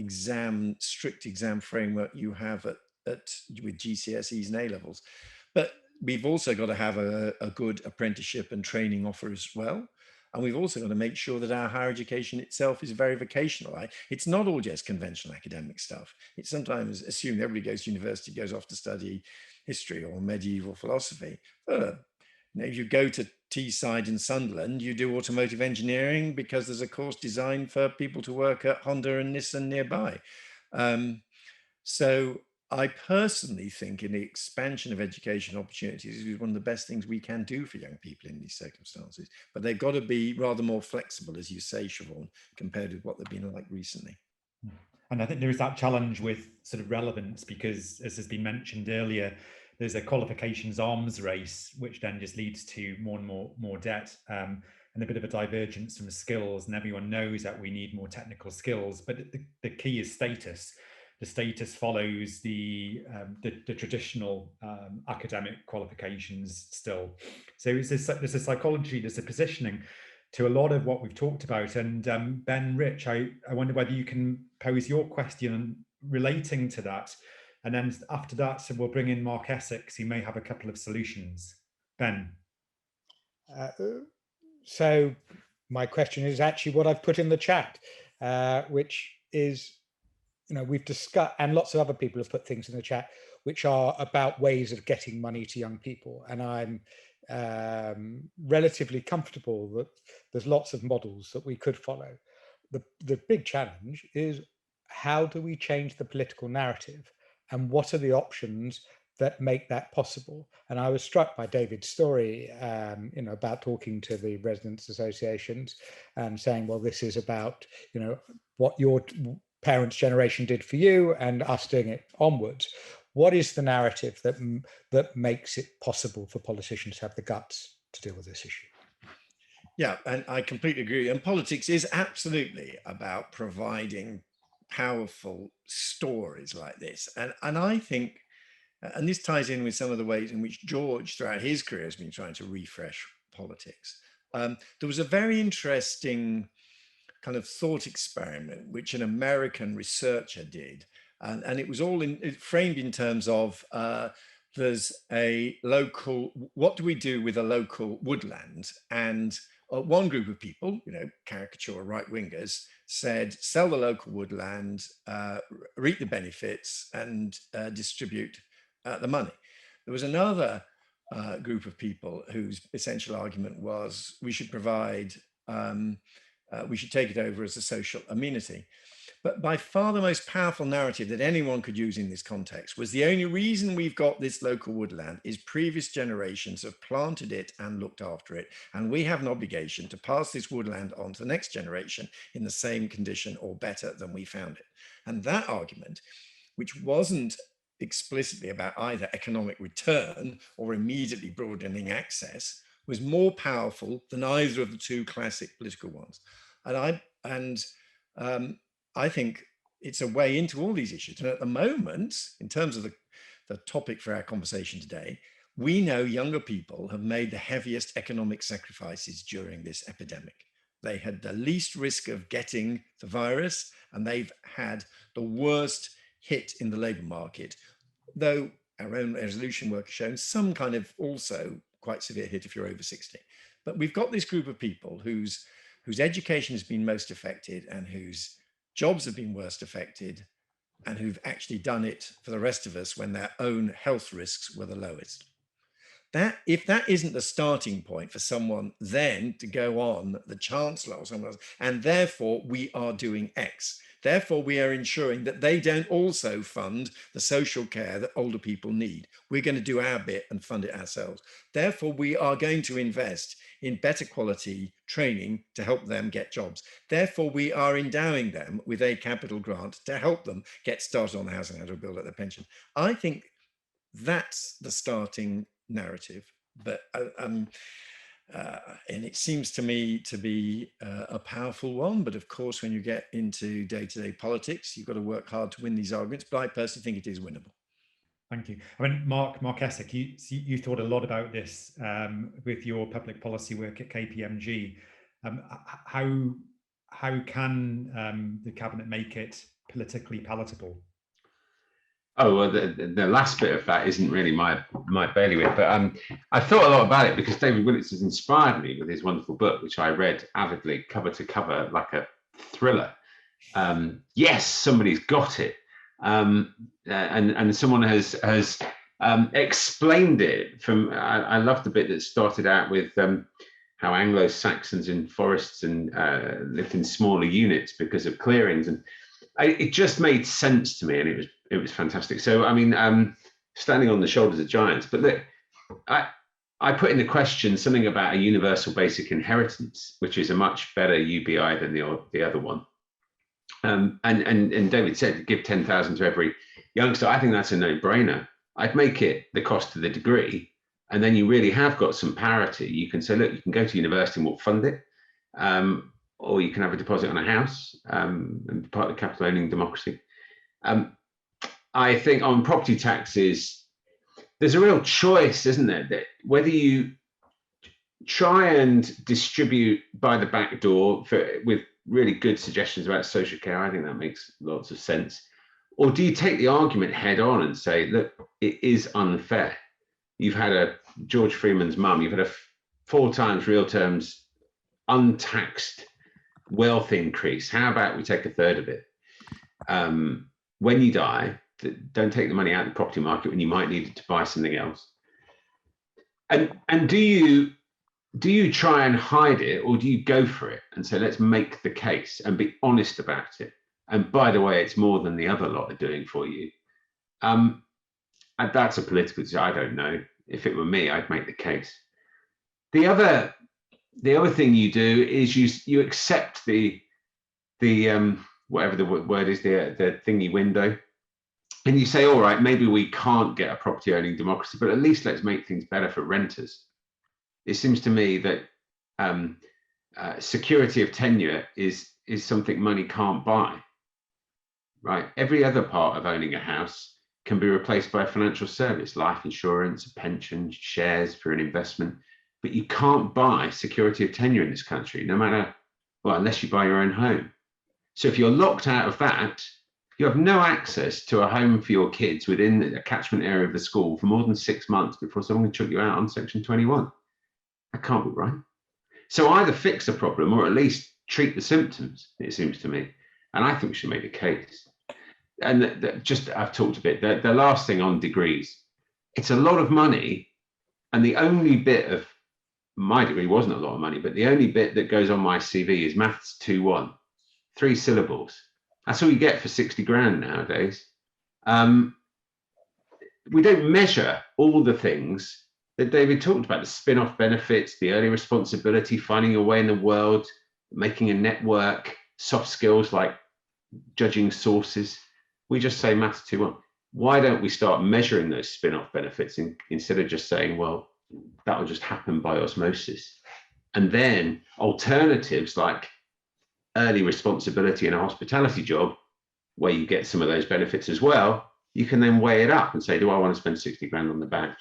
strict exam framework you have with GCSEs and A-levels. But we've also got to have a good apprenticeship and training offer as well. And we've also got to make sure that our higher education itself is very vocational. It's not all just conventional academic stuff. It's sometimes assumed everybody goes to university, goes off to study history or medieval philosophy. If you go to Teesside in Sunderland, you do automotive engineering because there's a course designed for people to work at Honda and Nissan nearby. So I personally think in the expansion of education opportunities is one of the best things we can do for young people in these circumstances. But they've got to be rather more flexible, as you say, Siobhan, compared with what they've been like recently. And I think there is that challenge with sort of relevance, because as has been mentioned earlier, there's a qualifications arms race, which then just leads to more and more debt and a bit of a divergence from skills. And everyone knows that we need more technical skills, but the key is status. The status follows the traditional academic qualifications still. So there's a psychology, there's a positioning to a lot of what we've talked about. And Ben, Rich, I wonder whether you can pose your question relating to that. And then after that, we'll bring in Mark Essex, who may have a couple of solutions. Ben. So my question is actually what I've put in the chat, which is, we've discussed, and lots of other people have put things in the chat. which are about ways of getting money to young people. And I'm relatively comfortable that there's lots of models that we could follow. The big challenge is, how do we change the political narrative, and what are the options that make that possible? And I was struck by David's story, about talking to the residents' associations and saying, well, this is about, what your parents' generation did for you and us doing it onwards. What is the narrative that makes it possible for politicians to have the guts to deal with this issue? Yeah, and I completely agree. And politics is absolutely about providing powerful stories like this. And I think, and this ties in with some of the ways in which George, throughout his career, has been trying to refresh politics. There was a very interesting kind of thought experiment which an American researcher did. And it was all framed in terms of there's a local, what do we do with a local woodland? And one group of people, caricature right-wingers, said, sell the local woodland, reap the benefits, and distribute the money. There was another group of people whose essential argument was we should provide, we should take it over as a social amenity. But by far the most powerful narrative that anyone could use in this context was the only reason we've got this local woodland is previous generations have planted it and looked after it. And we have an obligation to pass this woodland on to the next generation in the same condition or better than we found it. And that argument, which wasn't explicitly about either economic return or immediately broadening access, was more powerful than either of the two classic political ones. And I think it's a way into all these issues. And at the moment, in terms of the topic for our conversation today, we know younger people have made the heaviest economic sacrifices during this epidemic. They had the least risk of getting the virus, and they've had the worst hit in the labour market, though our own resolution work has shown some kind of also quite severe hit if you're over 60. But we've got this group of people whose education has been most affected and whose jobs have been worst affected, and who've actually done it for the rest of us when their own health risks were the lowest. That, if that isn't the starting point for someone then to go on, the Chancellor or someone else, and therefore we are doing X, therefore we are ensuring that they don't also fund the social care that older people need. We're going to do our bit and fund it ourselves. Therefore, we are going to invest in better quality training to help them get jobs. Therefore, we are endowing them with a capital grant to help them get started on the housing and to build up their pension. I think that's the starting narrative, but and it seems to me to be a powerful one. But of course, when you get into day-to-day politics, you've got to work hard to win these arguments. But I personally think it is winnable. Thank you. I mean, Mark Essick, you thought a lot about this with your public policy work at KPMG. How can the cabinet make it politically palatable? Oh, well, the last bit of that isn't really my bailiwick, but I thought a lot about it because David Willetts has inspired me with his wonderful book, which I read avidly, cover to cover, like a thriller. Yes, somebody's got it, and someone has explained it from. I love the bit that started out with how Anglo-Saxons in forests and lived in smaller units because of clearings, and it just made sense to me, and it was fantastic. So, I mean, standing on the shoulders of giants. But look, I put in the question something about a universal basic inheritance, which is a much better UBI than the other one. And David said, give 10,000 to every youngster. I think that's a no-brainer. I'd make it the cost of the degree, and then you really have got some parity. You can say, look, you can go to university and we'll fund it. Or you can have a deposit on a house and part of the capital owning democracy. I think on property taxes, there's a real choice, isn't there? That whether you try and distribute by the back door with really good suggestions about social care, I think that makes lots of sense. Or do you take the argument head on and say, look, it is unfair. You've had George Freeman's mum, you've had a 4 times real terms untaxed wealth increase. How about we take a third of it? When you die, don't take the money out of the property market when you might need it to buy something else. And do you try and hide it, or do you go for it and say, let's make the case and be honest about it? And by the way, it's more than the other lot are doing for you. And that's a political decision. I don't know. If it were me, I'd make the case. The other thing you do is you accept the whatever the word is, the thingy window, and you say, all right, maybe we can't get a property owning democracy, but at least let's make things better for renters. It seems to me that security of tenure is something money can't buy, right? Every other part of owning a house can be replaced by a financial service, life insurance, a pension, shares for an investment, but you can't buy security of tenure in this country, no matter, well, unless you buy your own home. So if you're locked out of that, you have no access to a home for your kids within the catchment area of the school for more than 6 months before someone can chuck you out on Section 21. That can't be right. So either fix the problem or at least treat the symptoms, it seems to me. And I think we should make the case. And I've talked a bit, the last thing on degrees, it's a lot of money. And the only bit of my degree wasn't a lot of money, but the only bit that goes on my CV is Maths 2-1, 3 syllables. That's all you get for 60 grand nowadays. We don't measure all the things that David talked about, the spin-off benefits, the early responsibility, finding your way in the world, making a network, soft skills like judging sources. We just say Maths 2-1. Why don't we start measuring those spin-off benefits instead of just saying, well, that will just happen by osmosis? And then alternatives like early responsibility in a hospitality job, where you get some of those benefits as well, you can then weigh it up and say, do I want to spend 60 grand on the badge?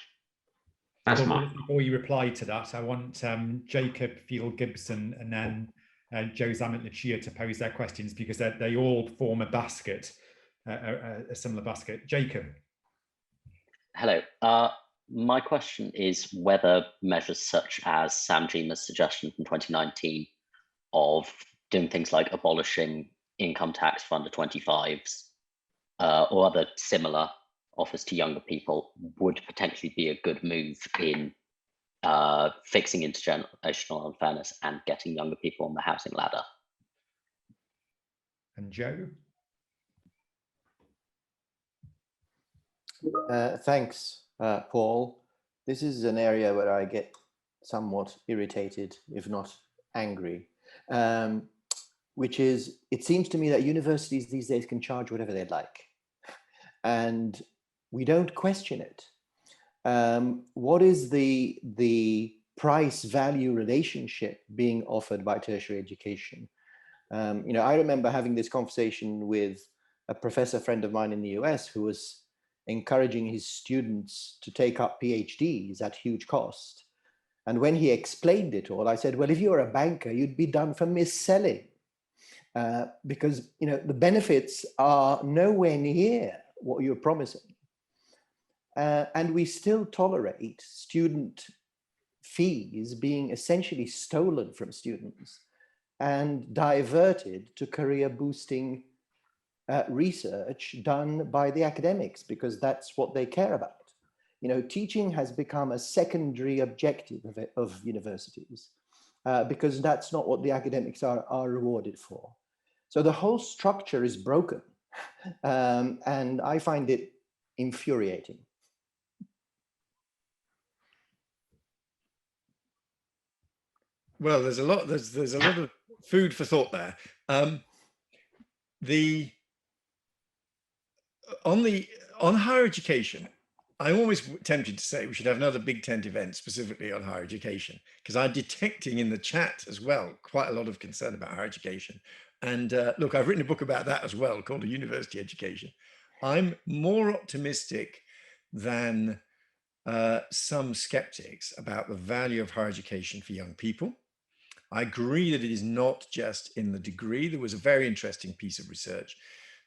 That's mine. Before you reply to that, I want Jacob Field-Gibson and then Joe Zamet-Lucia to pose their questions, because they all form a basket, a similar basket. Jacob. Hello. My question is whether measures such as Sam Jima's suggestion from 2019 of doing things like abolishing income tax for under 25s or other similar offers to younger people would potentially be a good move in fixing intergenerational unfairness and getting younger people on the housing ladder. And Joe? Thanks, Paul. This is an area where I get somewhat irritated, if not angry, which is, it seems to me that universities these days can charge whatever they'd like, and we don't question it. What is the price-value relationship being offered by tertiary education? I remember having this conversation with a professor friend of mine in the US who was encouraging his students to take up PhDs at huge cost. And when he explained it all, I said, well, if you're a banker, you'd be done for mis-selling, because the benefits are nowhere near what you're promising. And we still tolerate student fees being essentially stolen from students and diverted to career boosting research done by the academics, because that's what they care about. Teaching has become a secondary objective of universities because that's not what the academics are rewarded for. So the whole structure is broken, and I find it infuriating. Well, there's a lot of food for thought there. On higher education, I'm always tempted to say we should have another Big Tent event specifically on higher education, because I'm detecting in the chat as well quite a lot of concern about higher education. And look, I've written a book about that as well called University Education. I'm more optimistic than some skeptics about the value of higher education for young people. I agree that it is not just in the degree. There was a very interesting piece of research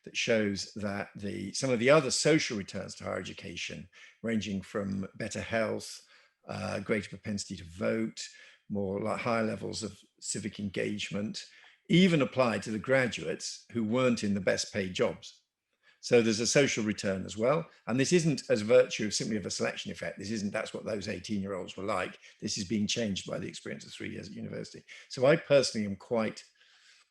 that shows that some of the other social returns to higher education, ranging from better health, greater propensity to vote, more like higher levels of civic engagement, even applied to the graduates who weren't in the best paid jobs. So there's a social return as well. And this isn't as virtue of simply of a selection effect. This isn't, that's what those 18-year-olds were like. This is being changed by the experience of 3 years at university. So I personally am quite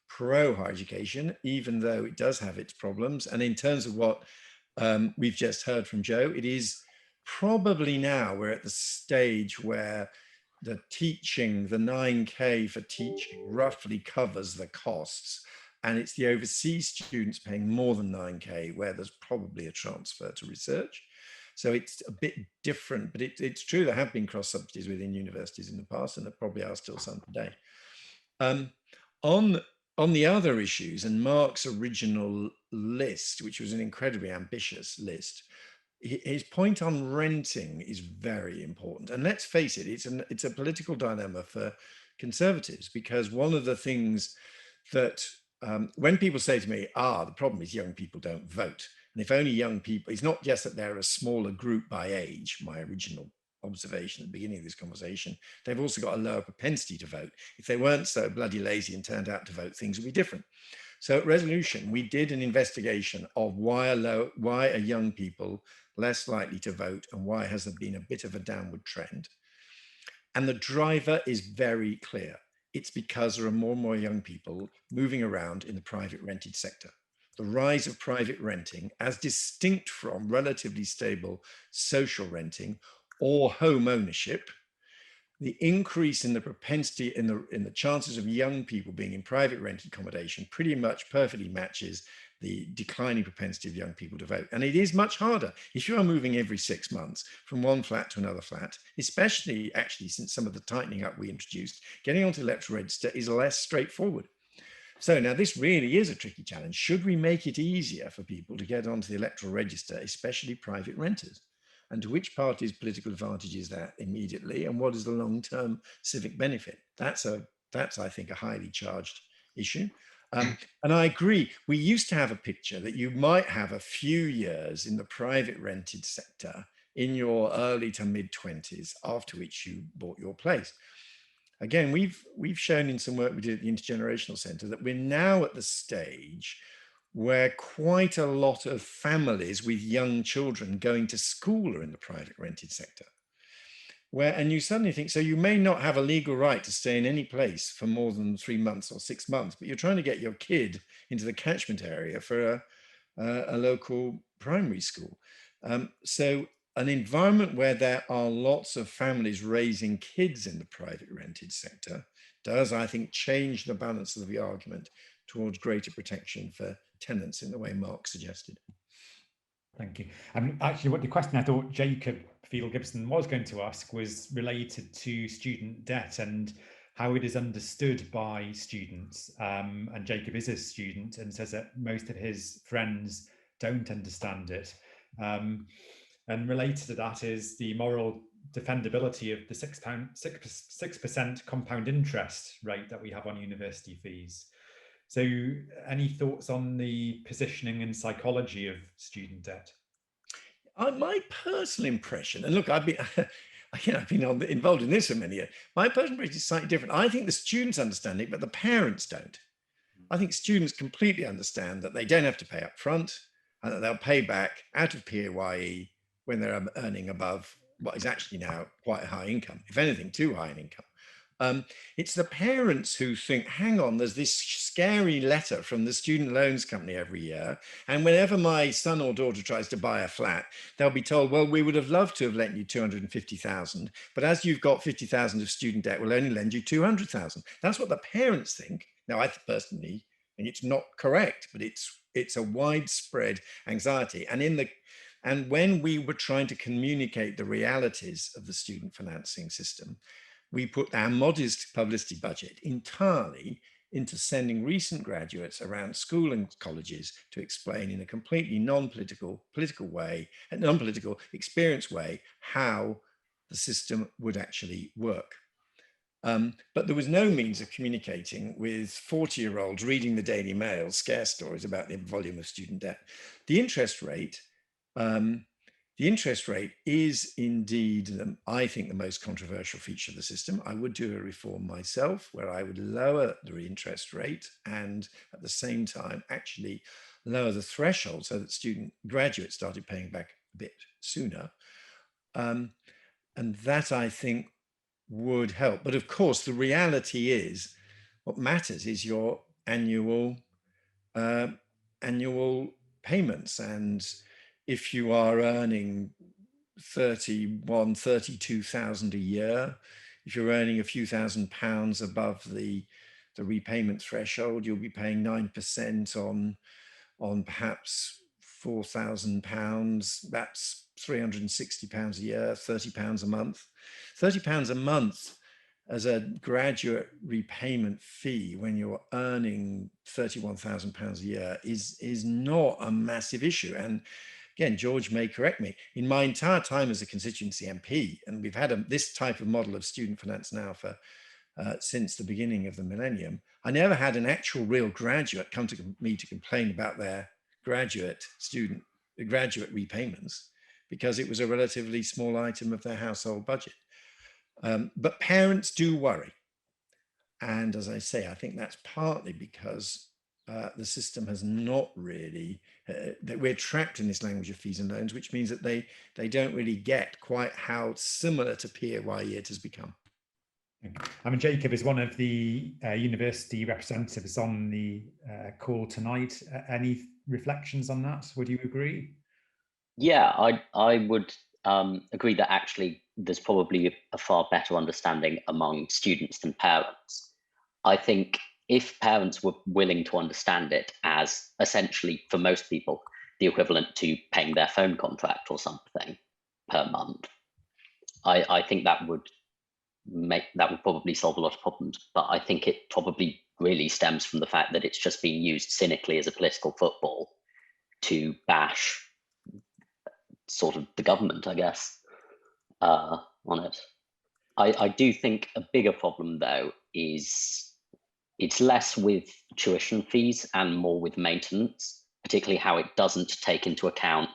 pro higher education, even though it does have its problems. And in terms of what we've just heard from Joe, it is probably now we're at the stage where the teaching, the 9K for teaching roughly covers the costs. And it's the overseas students paying more than 9K where there's probably a transfer to research. So it's a bit different, but it's true there have been cross subsidies within universities in the past, and there probably are still some today. On the other issues, and Mark's original list, which was an incredibly ambitious list, his point on renting is very important. And let's face it, it's a political dilemma for conservatives, because one of the things that when people say to me, the problem is young people don't vote. And if only young people, it's not just that they're a smaller group by age, my original observation at the beginning of this conversation, they've also got a lower propensity to vote. If they weren't so bloody lazy and turned out to vote, things would be different. So at Resolution, we did an investigation of why are young people less likely to vote, and why has there been a bit of a downward trend. And the driver is very clear. It's because there are more and more young people moving around in the private rented sector. The rise of private renting, as distinct from relatively stable social renting or home ownership, the increase in the propensity in the chances of young people being in private rented accommodation pretty much perfectly matches the declining propensity of young people to vote. And it is much harder if you are moving every 6 months from one flat to another flat, especially actually since some of the tightening up we introduced. Getting onto the electoral register is less straightforward. So now this really is a tricky challenge. Should we make it easier for people to get onto the electoral register, especially private renters? And to which party's political advantage is that immediately? And what is the long-term civic benefit? That's, I think, a highly charged issue. And I agree, we used to have a picture that you might have a few years in the private rented sector in your early to mid-20s, after which you bought your place. Again, we've shown in some work we did at the Intergenerational Centre that we're now at the stage where quite a lot of families with young children going to school are in the private rented sector. And you suddenly think, so you may not have a legal right to stay in any place for more than 3 months or 6 months, but you're trying to get your kid into the catchment area for a local primary school. So an environment where there are lots of families raising kids in the private rented sector does, I think, change the balance of the argument towards greater protection for tenants in the way Mark suggested. Thank you. Actually, what the question I thought Jacob Field-Gibson was going to ask was related to student debt and how it is understood by students. And Jacob is a student and says that most of his friends don't understand it. And related to that is the moral defendability of the 6% compound interest rate that we have on university fees. So any thoughts on the positioning and psychology of student debt? My personal impression, and look, I've been involved in this for many years. My personal impression is slightly different. I think the students understand it, but the parents don't. I think students completely understand that they don't have to pay up front and that they'll pay back out of PAYE when they're earning above what is actually now quite a high income, if anything, too high an income. It's the parents who think, hang on, there's this scary letter from the student loans company every year. And whenever my son or daughter tries to buy a flat, they'll be told, well, we would have loved to have lent you 250,000, but as you've got 50,000 of student debt, we'll only lend you 200,000. That's what the parents think. Now, I personally think it's not correct, but it's a widespread anxiety. And when we were trying to communicate the realities of the student financing system, we put our modest publicity budget entirely into sending recent graduates around school and colleges to explain in a completely non-political way, a non-political experience way, how the system would actually work. But there was no means of communicating with 40-year-olds reading the Daily Mail scare stories about the volume of student debt. The interest rate is indeed, I think, the most controversial feature of the system. I would do a reform myself where I would lower the interest rate and at the same time actually lower the threshold so that graduates started paying back a bit sooner. And that, I think, would help. But of course, the reality is what matters is your annual payments. And if you are earning 32,000 a year, if you're earning a few £1,000s above the repayment threshold, you'll be paying 9% on perhaps £4,000. That's £360 a year, £30 a month. £30 a month as a graduate repayment fee when you're earning £31,000 a year is not a massive issue. And again, George may correct me, in my entire time as a constituency MP, and we've had this type of model of student finance now for since the beginning of the millennium, I never had an actual real graduate come to me to complain about their graduate repayments, because it was a relatively small item of their household budget. But parents do worry. And as I say, I think that's partly because the system has not really, that we're trapped in this language of fees and loans, which means that they don't really get quite how similar to PAYE it has become. I mean, Jacob is one of the university representatives on the call tonight. Any reflections on that? Would you agree? Yeah, I would agree that actually there's probably a far better understanding among students than parents. I think if parents were willing to understand it as essentially, for most people, the equivalent to paying their phone contract or something per month, I think that would probably solve a lot of problems. But I think it probably really stems from the fact that it's just being used cynically as a political football to bash sort of the government, I guess, on it. I do think a bigger problem, though, is it's less with tuition fees and more with maintenance, particularly how it doesn't take into account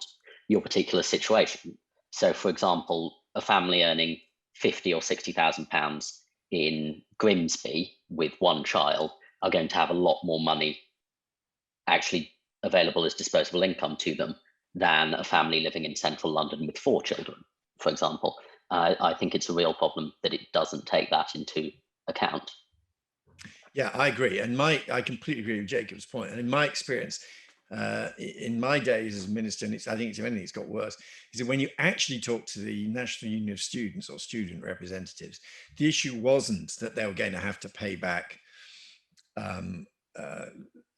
your particular situation. So, for example, a family earning £50,000 or £60,000 in Grimsby with one child are going to have a lot more money actually available as disposable income to them than a family living in central London with 4 children, for example. I think it's a real problem that it doesn't take that into account. Yeah, I agree. And I completely agree with Jacob's point. And in my experience, in my days as minister, and I think if anything, it's got worse, is that when you actually talk to the National Union of Students or student representatives, the issue wasn't that they were going to have to pay back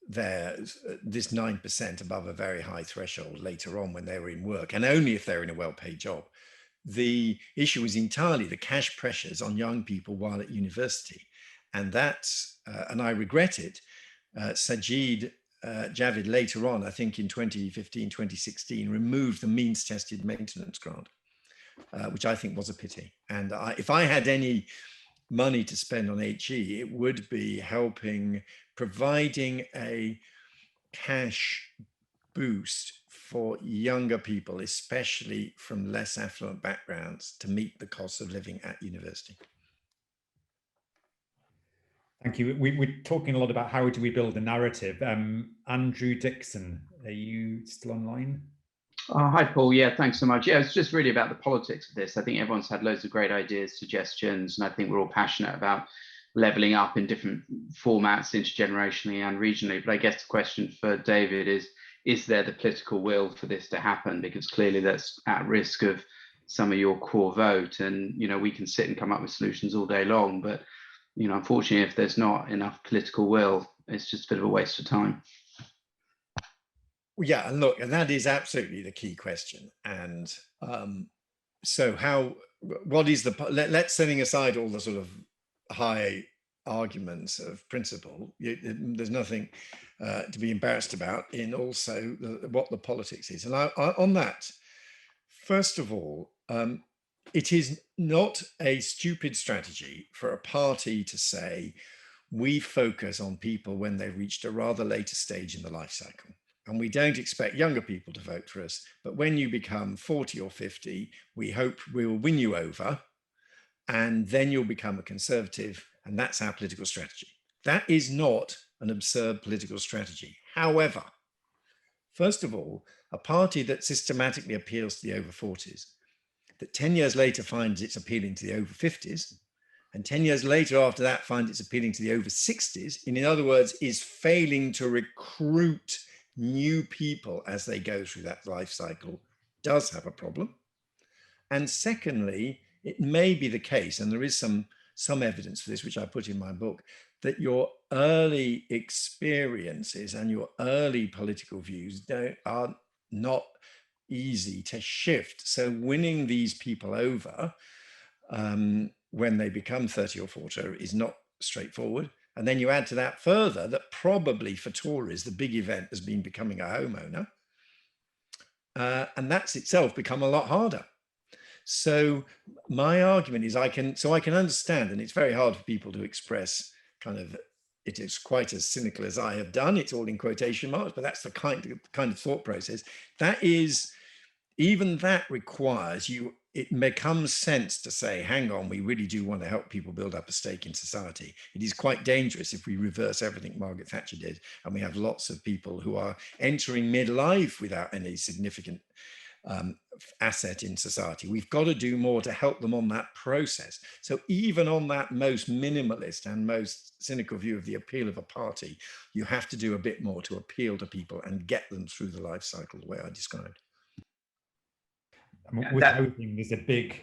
this 9% above a very high threshold later on when they were in work, and only if they're in a well-paid job. The issue was entirely the cash pressures on young people while at university. And that's, and I regret it, Sajid Javid later on, I think in 2015, 2016, removed the means tested maintenance grant, which I think was a pity. And if I had any money to spend on HE, it would be providing a cash boost for younger people, especially from less affluent backgrounds, to meet the cost of living at university. Thank you. We're talking a lot about how do we build a narrative. Andrew Dixon, are you still online? Hi, Paul. Yeah, thanks so much. Yeah, it's just really about the politics of this. I think everyone's had loads of great ideas, suggestions, and I think we're all passionate about leveling up in different formats, intergenerationally and regionally. But I guess the question for David is there the political will for this to happen? Because clearly that's at risk of some of your core vote. And, you know, we can sit and come up with solutions all day long, but you know, unfortunately, if there's not enough political will, it's just a bit of a waste of time. Yeah, and look, and that is absolutely the key question. And so let's setting aside all the sort of high arguments of principle, there's nothing to be embarrassed about in also what the politics is. And on that, first of all, it is not a stupid strategy for a party to say, we focus on people when they've reached a rather later stage in the life cycle. And we don't expect younger people to vote for us. But when you become 40 or 50, we hope we will win you over. And then you'll become a conservative. And that's our political strategy. That is not an absurd political strategy. However, First of all, a party that systematically appeals to the over 40s, that 10 years later finds it's appealing to the over 50s, and 10 years later after that finds it's appealing to the over 60s, and in other words, is failing to recruit new people as they go through that life cycle, does have a problem. And secondly, it may be the case, and there is some evidence for this, which I put in my book, that your early experiences and your early political views are not easy to shift. So winning these people over when they become 30 or 40 is not straightforward. And then you add to that further that probably for Tories, the big event has been becoming a homeowner. And that's itself become a lot harder. So my argument is I can understand, and it's very hard for people to express kind of, it is quite as cynical as I have done. It's all in quotation marks, but that's the kind of thought process. That is, even that requires you, it becomes sense to say, hang on, we really do want to help people build up a stake in society. It is quite dangerous if we reverse everything Margaret Thatcher did, and we have lots of people who are entering midlife without any significant asset in society. We've got to do more to help them on that process. So even on that most minimalist and most cynical view of the appeal of a party, you have to do a bit more to appeal to people and get them through the life cycle the way I described. With hoping there's a big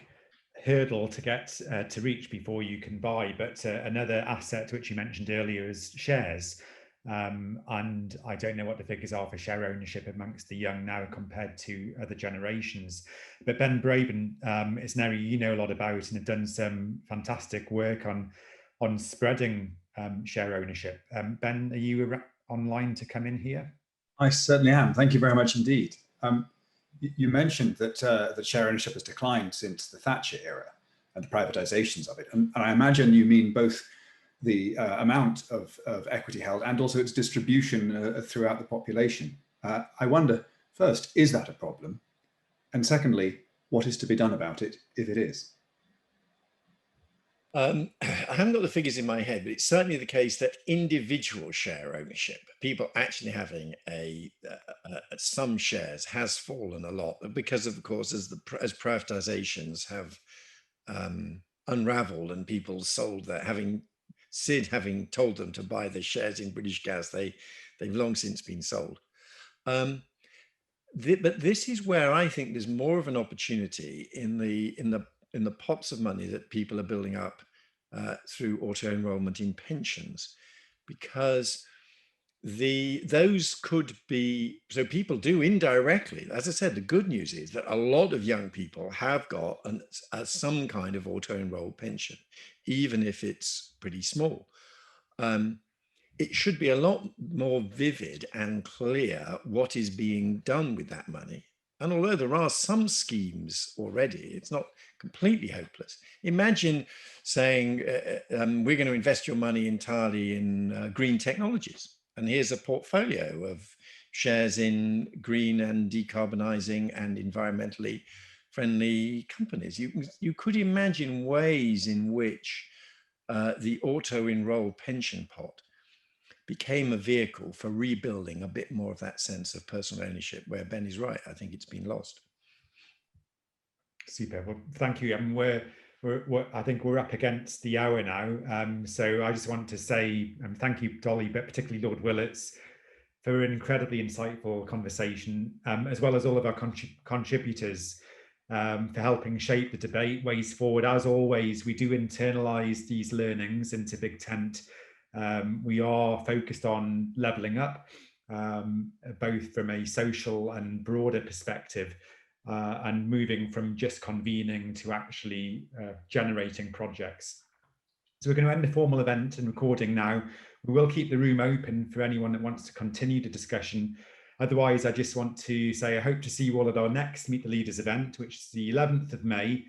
hurdle to get to reach before you can buy, but another asset which you mentioned earlier is shares. And I don't know what the figures are for share ownership amongst the young now compared to other generations. But Ben Braben is an area you know a lot about and have done some fantastic work on spreading share ownership. Ben, are you online to come in here? I certainly am. Thank you very much indeed. You mentioned that share ownership has declined since the Thatcher era and the privatizations of it. And I imagine you mean both the amount of equity held and also its distribution throughout the population. I wonder, first, is that a problem? And secondly, what is to be done about it if it is? I haven't got the figures in my head, but it's certainly the case that individual share ownership, people actually having some shares, has fallen a lot because, of course, as privatizations have unraveled and people sold that, Sid having told them to buy the shares in British Gas, they've long since been sold. But this is where I think there's more of an opportunity in the pots of money that people are building up through auto enrollment in pensions, because those could be, so people do indirectly, as I said, the good news is that a lot of young people have got some kind of auto enrolled pension, even if it's pretty small. It should be a lot more vivid and clear what is being done with that money. And although there are some schemes already, it's not completely hopeless. Imagine saying, we're going to invest your money entirely in green technologies. And here's a portfolio of shares in green and decarbonizing and environmentally friendly companies. You could imagine ways in which the auto-enrolled pension pot became a vehicle for rebuilding a bit more of that sense of personal ownership, where Ben is right. I think it's been lost. Super. Well, thank you. I mean, I think we're up against the hour now. So I just want to say thank you, Dolly, but particularly Lord Willetts, for an incredibly insightful conversation, as well as all of our contributors for helping shape the debate, ways forward. As always, we do internalize these learnings into Big Tent. We are focused on levelling up, both from a social and broader perspective, and moving from just convening to actually generating projects. So we're going to end the formal event and recording now. We will keep the room open for anyone that wants to continue the discussion. Otherwise, I just want to say I hope to see you all at our next Meet the Leaders event, which is the 11th of May,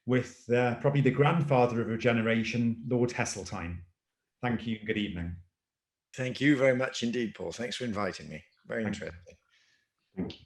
with probably the grandfather of a generation, Lord Heseltine. Thank you and good evening. Thank you very much indeed, Paul. Thanks for inviting me. Very interesting. Thank you.